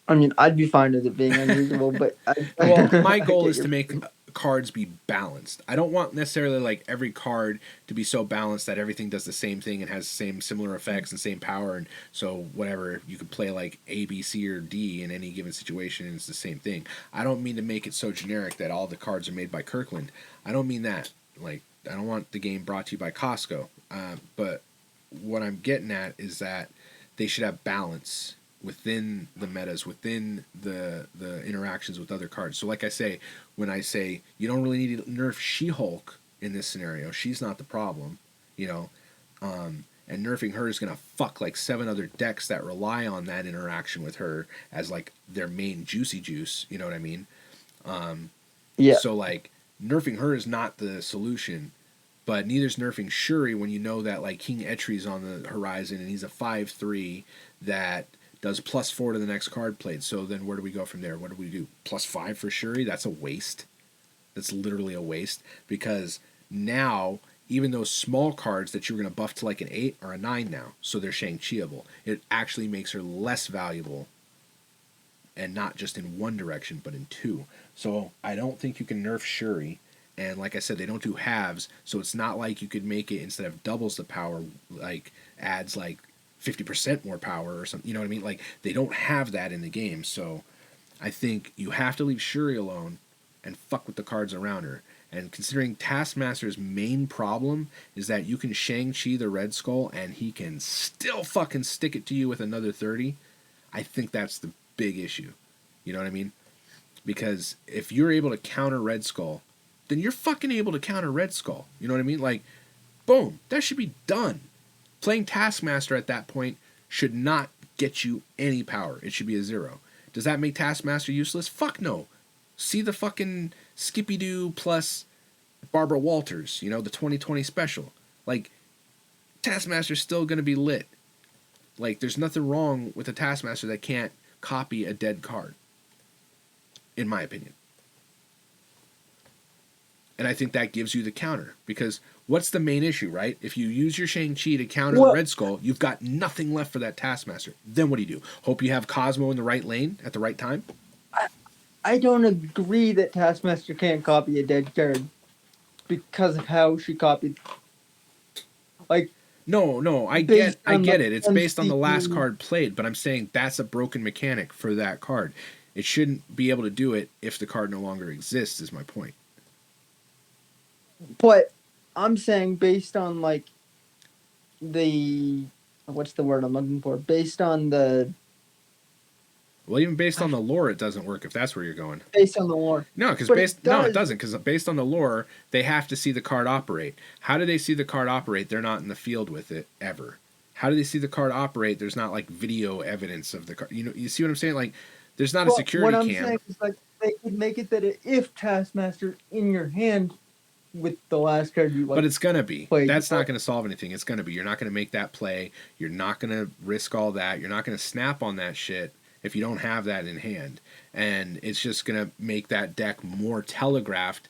B: I mean, I'd be fine with it being unusable, but
A: my goal is to make cards be balanced. I don't want necessarily like every card to be so balanced that everything does the same thing and has the same similar effects and same power, and so whatever you could play like A, B, C, or D in any given situation and it's the same thing. I don't mean to make it so generic that all the cards are made by Kirkland. I don't mean that. Like, I don't want the game brought to you by Costco. But what I'm getting at is that they should have balance within the metas, within the interactions with other cards. So like I say, when I say you don't really need to nerf She-Hulk in this scenario, she's not the problem, you know, and nerfing her is going to fuck like 7 other decks that rely on that interaction with her as like their main juicy juice, you know what I mean?
B: Yeah.
A: So like nerfing her is not the solution, but neither's nerfing Shuri when you know that like King Etry's on the horizon and he's a 5/3 that does +4 to the next card played. So then where do we go from there? What do we do? +5 for Shuri? That's a waste. That's literally a waste because now even those small cards that you were going to buff to like an 8 are a 9 now. So they're Shang-Chiable. It actually makes her less valuable and not just in one direction but in 2. So I don't think you can nerf Shuri. And like I said, they don't do halves, so it's not like you could make it instead of doubles the power, like adds like 50% more power or something. You know what I mean? Like they don't have that in the game. So I think you have to leave Shuri alone and fuck with the cards around her. And considering Taskmaster's main problem is that you can Shang-Chi the Red Skull and he can still fucking stick it to you with another 30, I think that's the big issue. You know what I mean? Because if you're able to counter Red Skull, then you're fucking able to counter Red Skull. You know what I mean? Like, boom, that should be done. Playing Taskmaster at that point should not get you any power. It should be a 0. Does that make Taskmaster useless? Fuck no. See the fucking Skippy-Doo plus Barbara Walters, you know, the 2020 special. Like, Taskmaster's still going to be lit. Like, there's nothing wrong with a Taskmaster that can't copy a dead card, in my opinion. And I think that gives you the counter. Because what's the main issue, right? If you use your Shang-Chi to counter the Red Skull, you've got nothing left for that Taskmaster. Then what do? Hope you have Cosmo in the right lane at the right time?
B: I don't agree that Taskmaster can't copy a dead card because of how she copied. Like,
A: no, I get it. It's based on the last card played, but I'm saying that's a broken mechanic for that card. It shouldn't be able to do it if the card no longer exists, is my point.
B: But I'm saying based on like what's the word I'm looking for? Based on the
A: Well, even based on the lore, it doesn't work if that's where you're going.
B: Based on the lore.
A: No, because it doesn't. Because based on the lore, they have to see the card operate. How do they see the card operate? They're not in the field with it ever. How do they see the card operate? There's not like video evidence of the card. You see what I'm saying? Like, there's not a security cam. What I'm saying
B: is like they could make it that if Taskmaster's in your hand with the last card you like.
A: But it's gonna be. That's not gonna solve anything. It's gonna be. You're not gonna make that play. You're not gonna risk all that. You're not gonna snap on that shit if you don't have that in hand. And it's just going to make that deck more telegraphed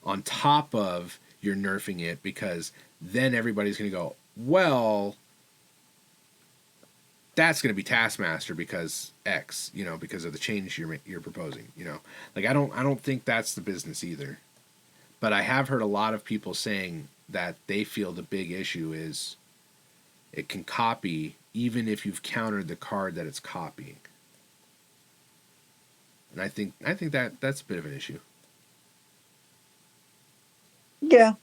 A: on top of you're nerfing it, because then everybody's going to go, well, that's going to be Taskmaster because X, because of the change you're proposing, Like, I don't think that's the business either. But I have heard a lot of people saying that they feel the big issue is it can copy even if you've countered the card that it's copying. And I think that's a bit of an issue.
B: Yeah.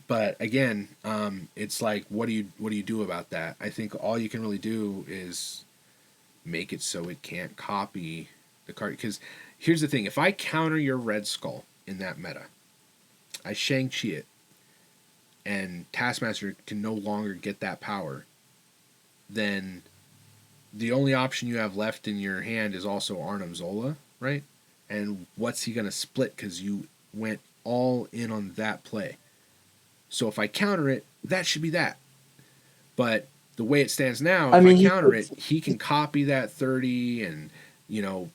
A: But again, it's like, what do you do about that? I think all you can really do is make it so it can't copy the card. Because here's the thing: if I counter your Red Skull in that meta, I Shang-Chi it, and Taskmaster can no longer get that power, then the only option you have left in your hand is also Arnim Zola, right? And what's he going to split because you went all in on that play? So if I counter it, that should be that. But the way it stands now, if I counter it, he can copy that 30 and,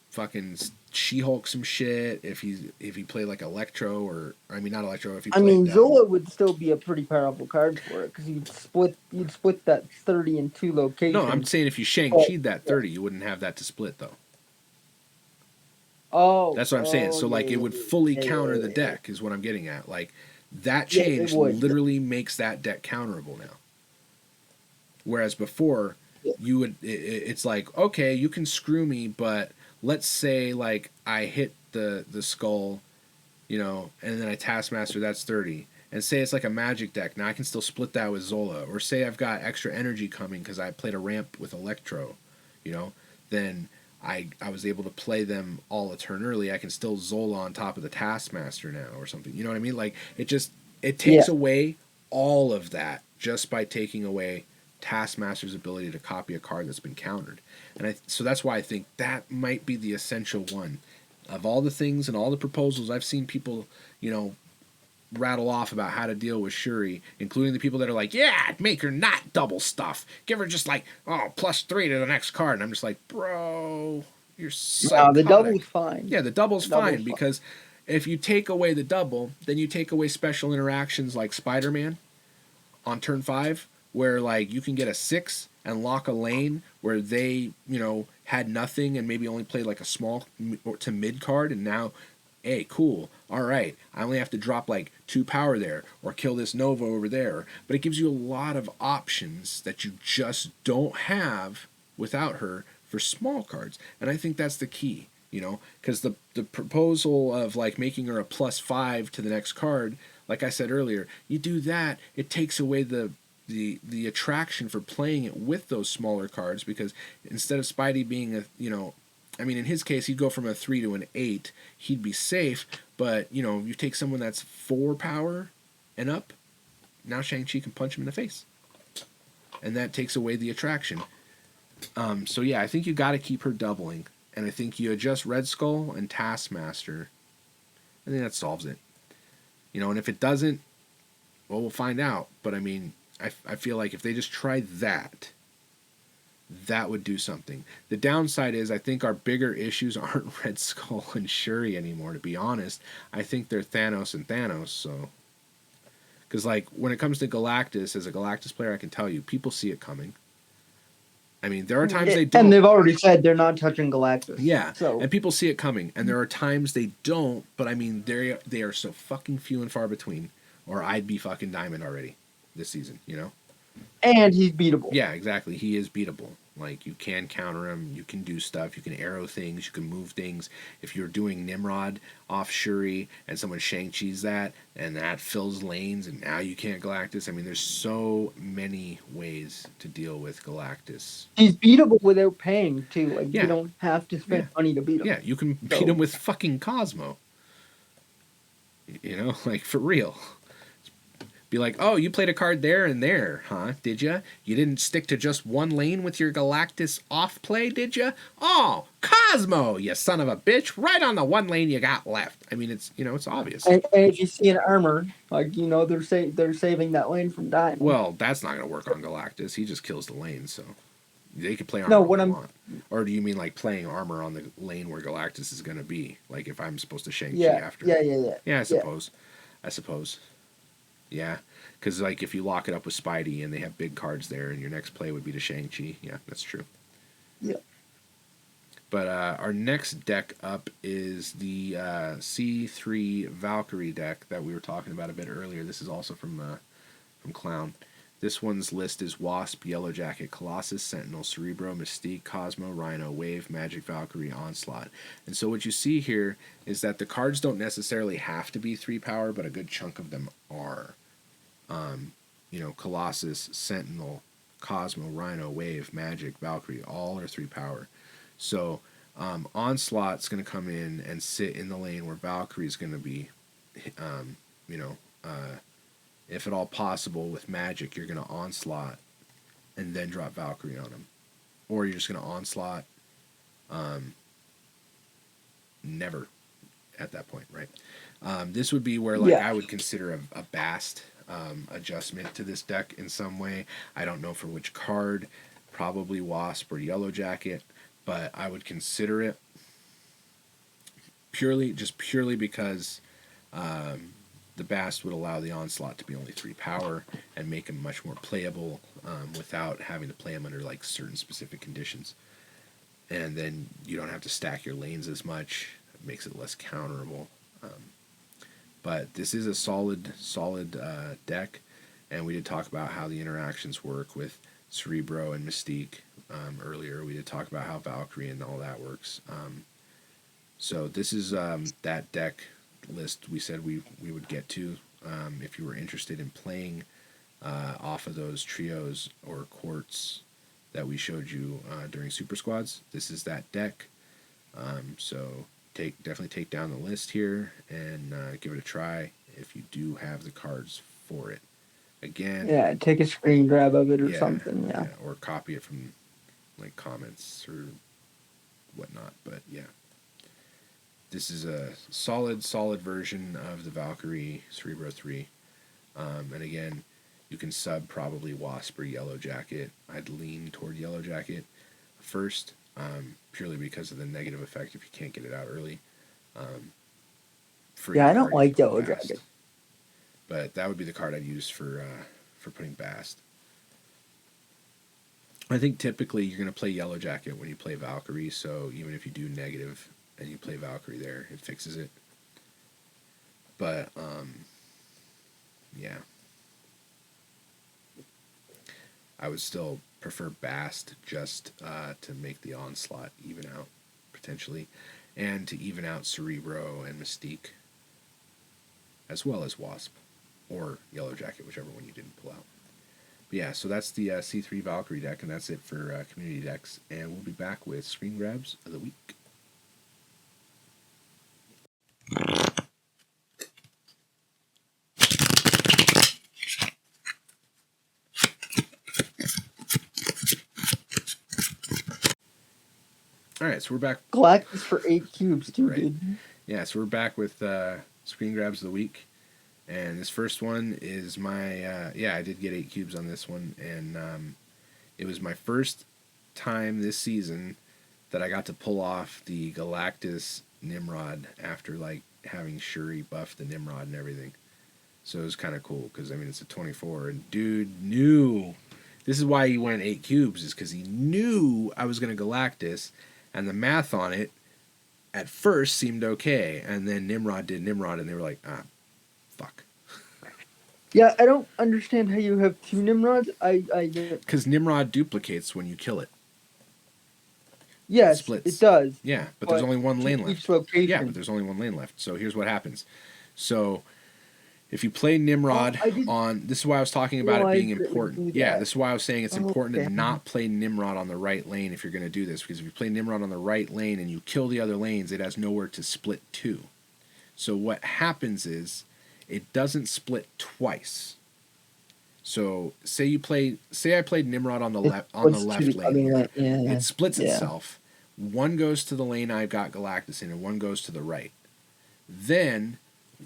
A: fucking She-Hulk some shit if he played like Electro, or not Electro. If he played
B: Zola would still be a pretty powerful card for it, because you'd split that 30 in 2 locations.
A: No, I'm saying if you Shang-Chi'd that 30, you wouldn't have that to split though.
B: Oh,
A: that's what I'm saying. So like it would fully counter the deck is what I'm getting at. Like that change literally makes that deck counterable now. Whereas before, you would it's like, okay, you can screw me, but let's say like I hit the skull, and then I Taskmaster, that's 30. And say it's like a magic deck. Now I can still split that with Zola. Or say I've got extra energy coming because I played a ramp with Electro, then I was able to play them all a turn early. I can still Zola on top of the Taskmaster now or something. You know what I mean? Like it takes away all of that just by taking away Taskmaster's ability to copy a card that's been countered. And so that's why I think that might be the essential one. Of all the things and all the proposals I've seen people, rattle off about how to deal with Shuri, including the people that are like, yeah, make her not double stuff. Give her just like, +3 to the next card. And I'm just like, bro, you're psychotic.
B: The double's fine.
A: Yeah, the double's fine because if you take away the double, then you take away special interactions like Spider-Man on turn 5, where like you can get a 6 and lock a lane where they, had nothing and maybe only played like a small to mid card, and now, hey, cool, all right, I only have to drop like 2 power there or kill this Nova over there. But it gives you a lot of options that you just don't have without her for small cards. And I think that's the key, because the proposal of like making her a +5 to the next card, like I said earlier, you do that, it takes away the attraction for playing it with those smaller cards, because instead of Spidey being in his case, he'd go from a 3 to an 8. He'd be safe, but, you take someone that's 4 power and up, now Shang-Chi can punch him in the face. And that takes away the attraction. So, yeah, I think you got to keep her doubling. And I think you adjust Red Skull and Taskmaster. I think that solves it. And if it doesn't, well, we'll find out. But, I feel like if they just try that would do something. The downside is I think our bigger issues aren't Red Skull and Shuri anymore, to be honest. I think they're Thanos and Thanos, so... Because, like, when it comes to Galactus, as a Galactus player, I can tell you, people see it coming. There are times they don't.
B: And they've already said they're not touching Galactus.
A: Yeah, and people see it coming. And there are times they don't, but, they are so fucking few and far between, or I'd be fucking Diamond already this season,
B: And he's beatable.
A: Yeah, exactly. He is beatable. Like, you can counter them, you can do stuff, you can arrow things, you can move things. If you're doing Nimrod off Shuri and someone Shang-Chi's that, and that fills lanes, and now you can't Galactus. I mean, there's so many ways to deal with Galactus.
B: He's beatable without paying, too. Like,
A: Yeah.
B: you don't have to spend money to beat him.
A: Yeah, you can beat him with fucking Cosmo. You know, like, for real. Be like, oh, you played a card there and there, huh? Did ya? You didn't stick to just one lane with your Galactus off play, did ya? Oh, Cosmo, you son of a bitch! Right on the one lane you got left. I mean, it's, you know, it's obvious.
B: And if you see an armor, like, you know, they're saving that lane from dying.
A: Well, that's not gonna work on Galactus. He just kills the lane, so they could play armor all they want. Or do you mean like playing armor on the lane where Galactus is gonna be? Like if I'm supposed to Shang-Chi after? Yeah, I suppose. Yeah, because like if you lock it up with Spidey and they have big cards there, and your next play would be to Shang-Chi. Yeah, that's true.
B: Yeah.
A: But our next deck up is the C3 Valkyrie deck that we were talking about a bit earlier. This is also from Clown. This one's list is Wasp, Yellow Jacket, Colossus, Sentinel, Cerebro, Mystique, Cosmo, Rhino, Wave, Magic, Valkyrie, Onslaught. And so what you see here is that the cards don't necessarily have to be 3 power, but a good chunk of them are. You know, Colossus, Sentinel, Cosmo, Rhino, Wave, Magic, Valkyrie, all are 3 power. So Onslaught's going to come in and sit in the lane where Valkyrie's going to be, you know, if at all possible, with Magic, you're going to Onslaught and then drop Valkyrie on him. Or you're just going to Onslaught never at that point, right? This would be where, like, I would consider a Bast adjustment to this deck in some way. I don't know for which card, probably Wasp or Yellow Jacket, but I would consider it purely because the Bast would allow the Onslaught to be only 3 power and make him much more playable without having to play him under like certain specific conditions. And then you don't have to stack your lanes as much. It makes it less counterable. But this is a solid deck, and we did talk about how the interactions work with Cerebro and Mystique earlier. We did talk about how Valkyrie and all that works. So this is that deck list we said we would get to if you were interested in playing off of those trios or quartz that we showed you during Super Squads. This is that deck. So definitely take down the list here and give it a try if you do have the cards for it. Again,
B: take a screen grab of it or something. Yeah,
A: or copy it from like comments or whatnot. But yeah. This is a solid version of the Valkyrie Cerebro 3. And again, you can sub probably Wasp or Yellow Jacket. I'd lean toward Yellow Jacket first, purely because of the negative effect if you can't get it out early.
B: I don't like Yellow Jacket.
A: But that would be the card I'd use for putting Bast. I think typically you're going to play Yellow Jacket when you play Valkyrie, so even if you do negative and you play Valkyrie there, it fixes it. But, yeah. I would still prefer Bast just to make the Onslaught even out, potentially, and to even out Cerebro and Mystique, as well as Wasp, or Yellow Jacket, whichever one you didn't pull out. But yeah, so that's the C3 Valkyrie deck, and that's it for community decks, and we'll be back with Screen Grabs of the Week. Alright, so we're back.
B: Galactus for 8 cubes, too, dude.
A: Yeah, so we're back with Screen Grabs of the Week. And this first one is my, I did get 8 cubes on this one. And it was my first time this season that I got to pull off the Galactus Nimrod after, like, having Shuri buff the Nimrod and everything. So it was kind of cool because, I mean, it's a 24. And dude knew. This is why he went 8 cubes, is because he knew I was going to Galactus. And the math on it at first seemed okay. And then Nimrod did Nimrod, and they were like, fuck.
B: Yeah, I don't understand how you have 2 Nimrods.
A: Because Nimrod duplicates when you kill it.
B: Yes,
A: splits.
B: it does.
A: Yeah, but there's only one
B: to
A: lane
B: each
A: left.
B: location.
A: Yeah, but there's only one lane left. So here's what happens. So if you play Nimrod this is why I was talking about it being important. Yeah, this is why I was saying it's important to not play Nimrod on the right lane if you're going to do this, because if you play Nimrod on the right lane and you kill the other lanes, it has nowhere to split to. So what happens is it doesn't split twice. So say I played Nimrod on the left lane. It splits itself. One goes to the lane I've got Galactus in, and one goes to the right. Then,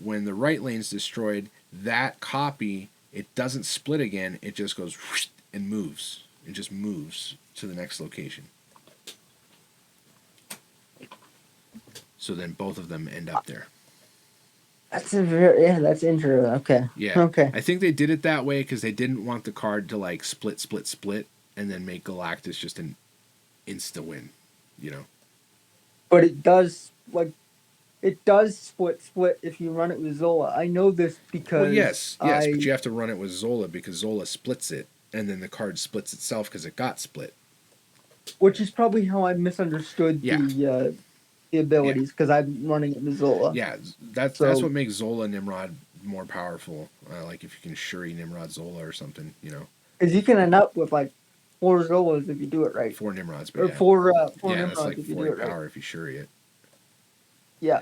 A: when the right lane's destroyed, that copy, it doesn't split again. It just goes whoosh and moves. It just moves to the next location. So then both of them end up there.
B: That's that's interesting. Okay.
A: Yeah.
B: Okay.
A: I think they did it that way because they didn't want the card to like split, and then make Galactus just an insta win, you know.
B: But it does split if you run it with Zola. I know this because
A: yes, but you have to run it with Zola because Zola splits it, and then the card splits itself because it got split.
B: Which is probably how I misunderstood the abilities, because I'm running it with Zola.
A: Yeah, that's what makes Zola Nimrod more powerful. Like if you can Shuri Nimrod Zola or something, you know.
B: Because you can end up with like 4 Zolas if you do it right.
A: 4 Nimrods, but
B: or
A: yeah.
B: 4
A: yeah,
B: Nimrods
A: that's like
B: if you
A: 40
B: do it
A: power
B: right.
A: if you Shuri it.
B: Yeah.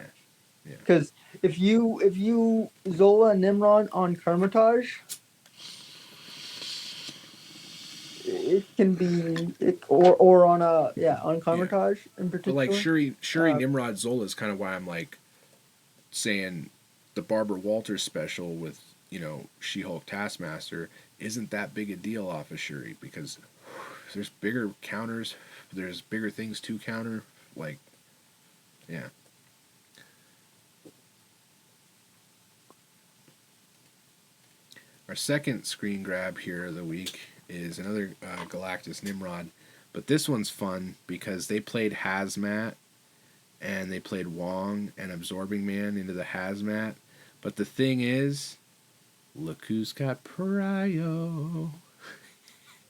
B: Because if you Zola Nimrod on Kermitage, it can be or on on Kermitage in particular.
A: But like Shuri Nimrod Zola is kind of why I'm like saying the Barbara Walters special with, you know, She-Hulk Taskmaster isn't that big a deal off of Shuri, because there's bigger counters, there's bigger things to counter, like, yeah. Our second screen grab here of the week is another Galactus Nimrod, but this one's fun because they played Hazmat and they played Wong and Absorbing Man into the Hazmat, but the thing is, look who's got Prio.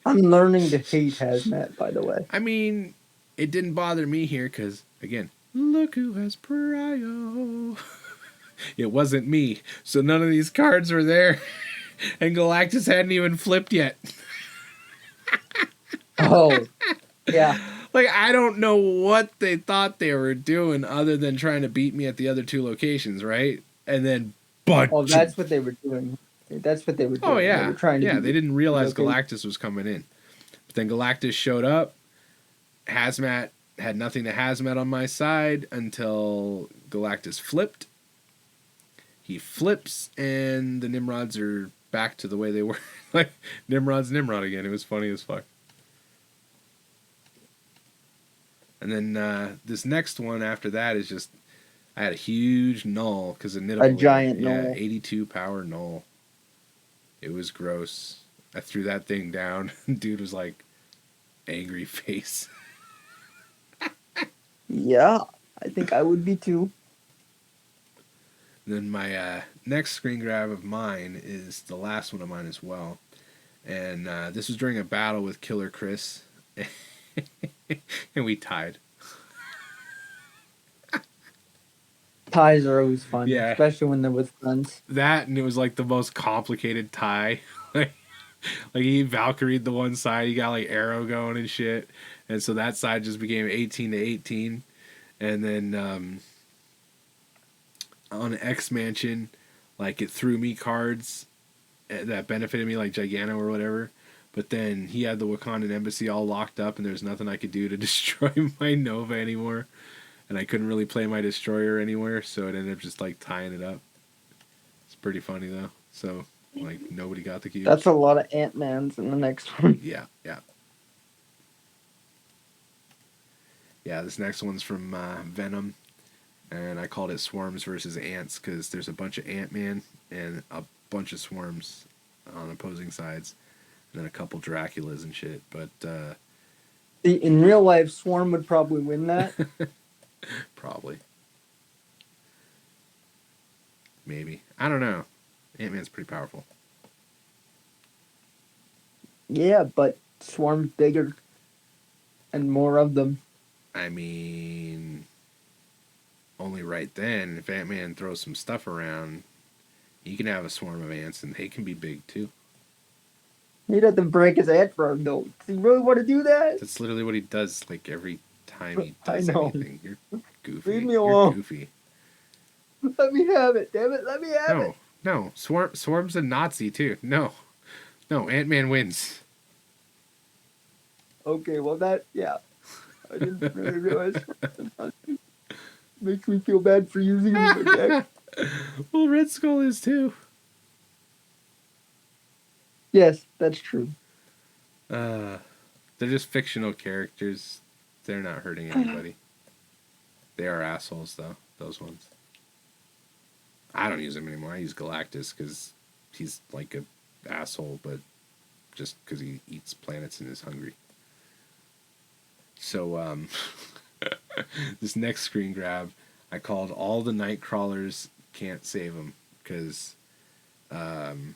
B: I'm learning to hate Hazmat, by the way.
A: I mean, it didn't bother me here because, again, look who has Prio. It wasn't me, so none of these cards were there. And Galactus hadn't even flipped yet.
B: Oh, yeah.
A: Like, I don't know what they thought they were doing other than trying to beat me at the other 2 locations, right? And then,
B: that's what they were doing. That's what they were doing.
A: Oh, yeah.
B: They were trying to
A: they didn't realize Galactus was coming in. But then Galactus showed up. Hazmat had nothing to Hazmat on my side until Galactus flipped. He flips, and the Nimrods are back to the way they were. Like, Nimrod's Nimrod again. It was funny as fuck. And then this next one after that is just, I had a huge null because of Nidavellir.
B: A giant null.
A: Yeah, 82 power null. It was gross. I threw that thing down. Dude was like, angry face.
B: Yeah, I think I would be too.
A: Then my next screen grab of mine is the last one of mine as well. And this was during a battle with Killer Chris. And we tied.
B: Ties are always fun, especially when they're with friends.
A: That, and it was like the most complicated tie. Like he Valkyried the one side, he got like arrow going and shit. And so that side just became 18-18. And then on X Mansion, like it threw me cards that benefited me, like Gigano or whatever. But then he had the Wakandan embassy all locked up, and there's nothing I could do to destroy my Nova anymore. And I couldn't really play my Destroyer anywhere, so it ended up just like tying it up. It's pretty funny though. So like nobody got the cube.
B: That's a lot of Ant-Mans in the next one.
A: Yeah. Yeah, this next one's from Venom, and I called it Swarms versus Ants because there's a bunch of Ant-Man and a bunch of Swarms on opposing sides, and then a couple Draculas and shit. But
B: in real life, Swarm would probably win that.
A: Probably. Maybe. I don't know. Ant-Man's pretty powerful.
B: Yeah, but Swarm's bigger and more of them.
A: I mean, only right then, if Ant-Man throws some stuff around, he can have a swarm of ants, and they can be big too.
B: He'd have to break his ant frog, though. Does he really want to do that?
A: That's literally what he does, like, every time he
B: I
A: does
B: know.
A: anything. You're goofy.
B: Leave me
A: You're
B: alone.
A: goofy.
B: Let me have it. Damn it. Let me have it.
A: No. Swarm's a Nazi, too. No. Ant-Man wins.
B: Okay, well, yeah. I didn't really realize. Makes me feel bad for using him in the deck.
A: Well, Red Skull is, too.
B: Yes, that's true.
A: They're just fictional characters. They're not hurting anybody. They are assholes, though, those ones. I don't use him anymore. I use Galactus because he's like a asshole, but just because he eats planets and is hungry. So, this next screen grab, I called All the Nightcrawlers Can't Save Them, because Venom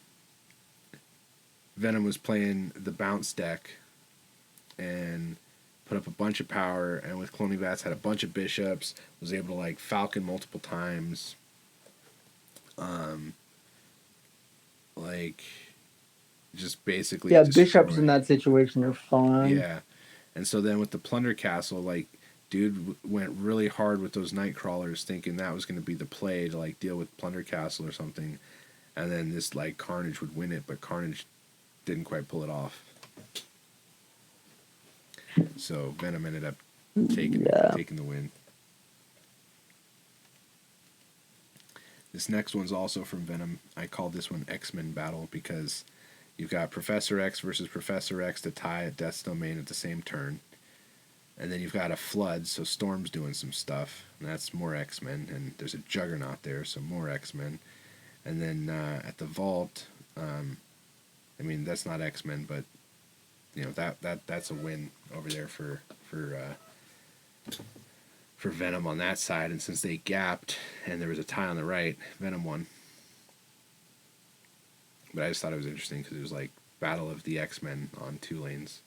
A: was playing the bounce deck and put up a bunch of power, and with Cloning Vats had a bunch of bishops, was able to like Falcon multiple times. Like, just basically
B: bishops in that situation are fine.
A: Yeah. And so then with the Plunder Castle, like, dude went really hard with those Nightcrawlers, thinking that was going to be the play to, like, deal with Plunder Castle or something. And then this, like, Carnage would win it, but Carnage didn't quite pull it off. So Venom ended up taking the win. This next one's also from Venom. I called this one X-Men Battle because you've got Professor X versus Professor X to tie at Death's Domain at the same turn. And then you've got a Flood, so Storm's doing some stuff. And that's more X-Men. And there's a Juggernaut there, so more X-Men. And then at the Vault, I mean, that's not X-Men, but, you know, that's a win over there for Venom on that side. And since they gapped and there was a tie on the right, Venom won. But I just thought it was interesting because it was like Battle of the X-Men on two lanes.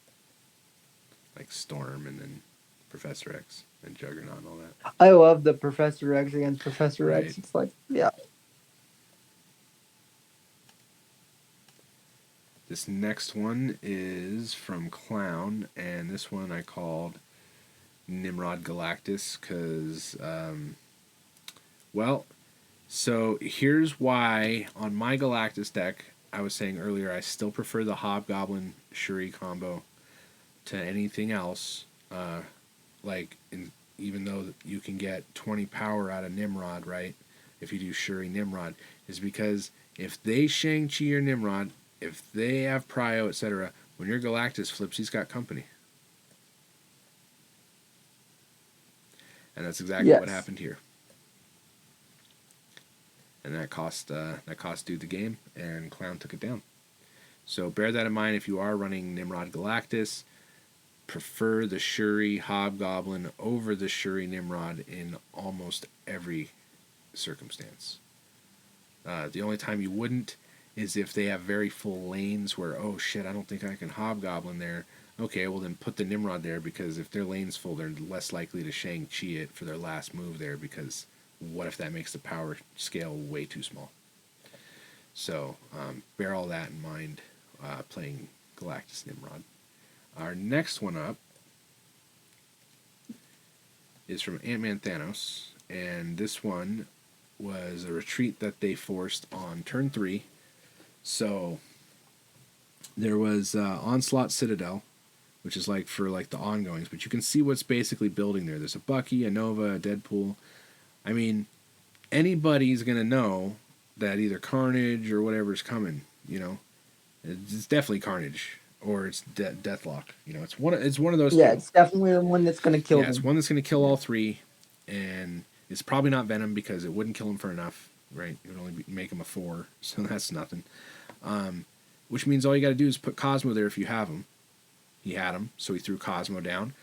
A: Like Storm and then Professor X and Juggernaut and all that.
B: I love the Professor X against Professor X. It's like, yeah.
A: This next one is from Clown, and this one I called Nimrod Galactus because, so here's why on my Galactus deck, I was saying earlier, I still prefer the Hobgoblin Shuri combo to anything else. Even though you can get 20 power out of Nimrod, right? If you do Shuri Nimrod, is because if they Shang-Chi or Nimrod, if they have Prio, etc., when your Galactus flips, he's got company. And that's exactly what happened here. And that cost dude the game, and Clown took it down. So bear that in mind if you are running Nimrod Galactus. Prefer the Shuri Hobgoblin over the Shuri Nimrod in almost every circumstance. The only time you wouldn't is if they have very full lanes where, oh shit, I don't think I can Hobgoblin there. Okay, well then put the Nimrod there, because if their lane's full, they're less likely to Shang-Chi it for their last move there, because what if that makes the power scale way too small? So bear all that in mind playing Galactus Nimrod. Our next one up is from Ant-Man Thanos, and this one was a retreat that they forced on turn 3. So there was Onslaught Citadel, which is like for like the ongoings, but you can see what's basically building there. There's a Bucky, a Nova, a Deadpool. I mean, anybody's gonna know that either Carnage or whatever's coming. You know, it's definitely Carnage or it's Deathlock. You know, it's one of those.
B: Yeah,
A: two.
B: It's definitely the one that's gonna kill them.
A: It's one that's gonna kill all three, and it's probably not Venom because it wouldn't kill him for enough. Right, it would only make him a 4, so that's nothing. Which means all you got to do is put Cosmo there if you have him. He had him, so he threw Cosmo down.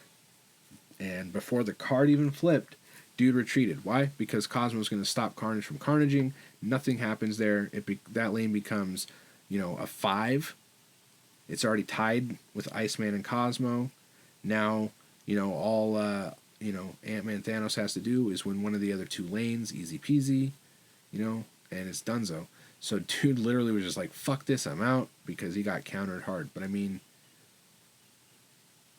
A: And before the card even flipped, dude retreated. Why? Because Cosmo's going to stop Carnage from carnaging. Nothing happens there. That lane becomes, a 5. It's already tied with Iceman and Cosmo. Now, all Ant-Man Thanos has to do is win one of the other two lanes, easy peasy, and it's donezo. So dude literally was just like, fuck this, I'm out, because he got countered hard. But I mean,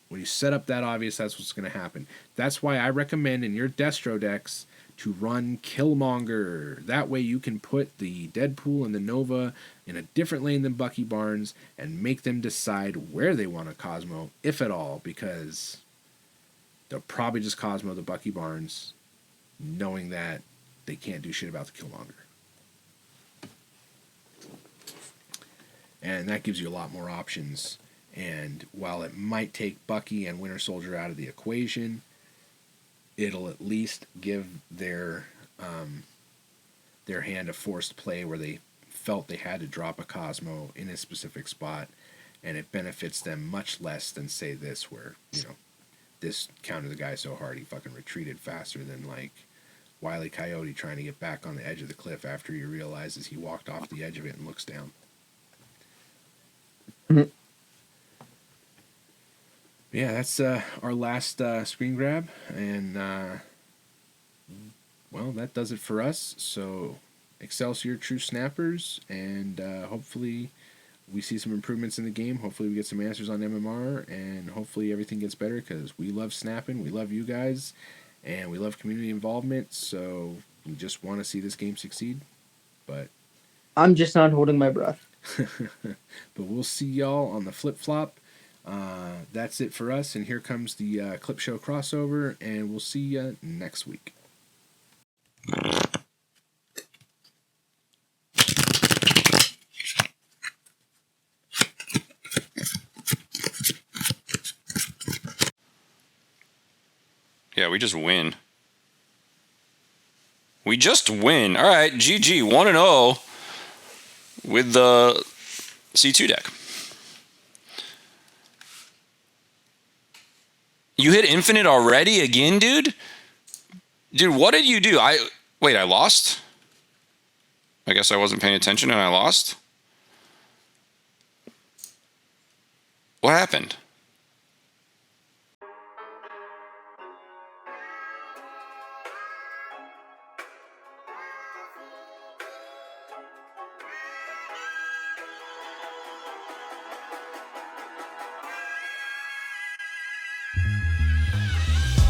A: when you set up that obvious, that's what's going to happen. That's why I recommend in your Destro decks to run Killmonger. That way you can put the Deadpool and the Nova in a different lane than Bucky Barnes and make them decide where they want to Cosmo, if at all, because they'll probably just Cosmo the Bucky Barnes, knowing that they can't do shit about the Killmonger. And that gives you a lot more options. And while it might take Bucky and Winter Soldier out of the equation, it'll at least give their hand a forced play where they felt they had to drop a Cosmo in a specific spot, and it benefits them much less than, say, this, where, this countered the guy so hard he fucking retreated faster than, like, Wile E. Coyote trying to get back on the edge of the cliff after he realizes he walked off the edge of it and looks down.
B: Mm-hmm.
A: Yeah, that's our last screen grab, and well, that does it for us. So, Excelsior, true snappers, and hopefully we see some improvements in the game. Hopefully we get some answers on MMR, and hopefully everything gets better, because we love snapping, we love you guys, and we love community involvement. So we just want to see this game succeed. But
B: I'm just not holding my breath.
A: But we'll see y'all on the flip-flop. That's it for us, and here comes the Clip Show crossover, and we'll see you next week.
C: Yeah, we just win. We just win. All right, GG, 1-0 with the C2 deck. You hit infinite already again, dude? Dude, what did you do? Wait, I lost? I guess I wasn't paying attention and I lost? What happened?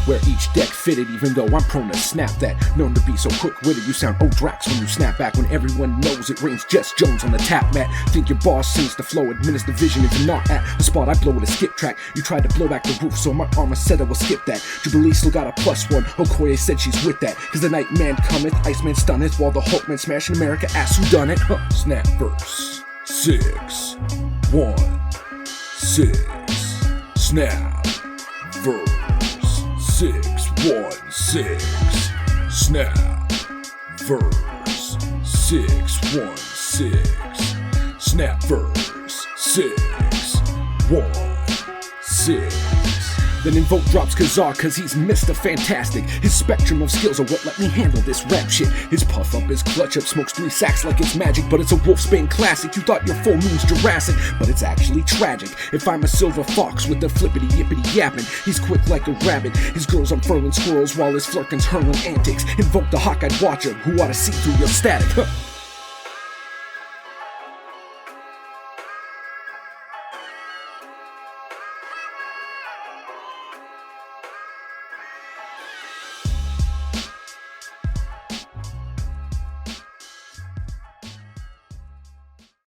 A: Where each deck fitted, even though I'm prone to snap that. Known to be so quick-witted, you sound Drax when you snap back. When everyone knows it rains Jess Jones on the tap mat. Think your boss sings the flow, administer vision if you're not at the spot I blow with a skip track. You tried to blow back the roof, so my armor said I will skip that. Jubilee still got a +1, Okoye said she's with that. Cause the Nightman cometh, Iceman stunneth, while the Hulkman smashing America ass who done it. Snapverse616. Snapverse616. Snapverse616. Snapverse616. Then Invoke drops Kazar cause he's Mr. Fantastic. His spectrum of skills are what let me handle this rap shit. His puff up, his clutch up, smokes 3 sacks like it's magic. But it's a Wolfsbane classic. You thought your full moon's Jurassic, but it's actually tragic. If I'm a silver fox with the flippity yippity yapping, he's quick like a rabbit. His girls unfurling squirrels while his flirkins hurling antics. Invoke the hawk-eyed watcher who ought to see through your static.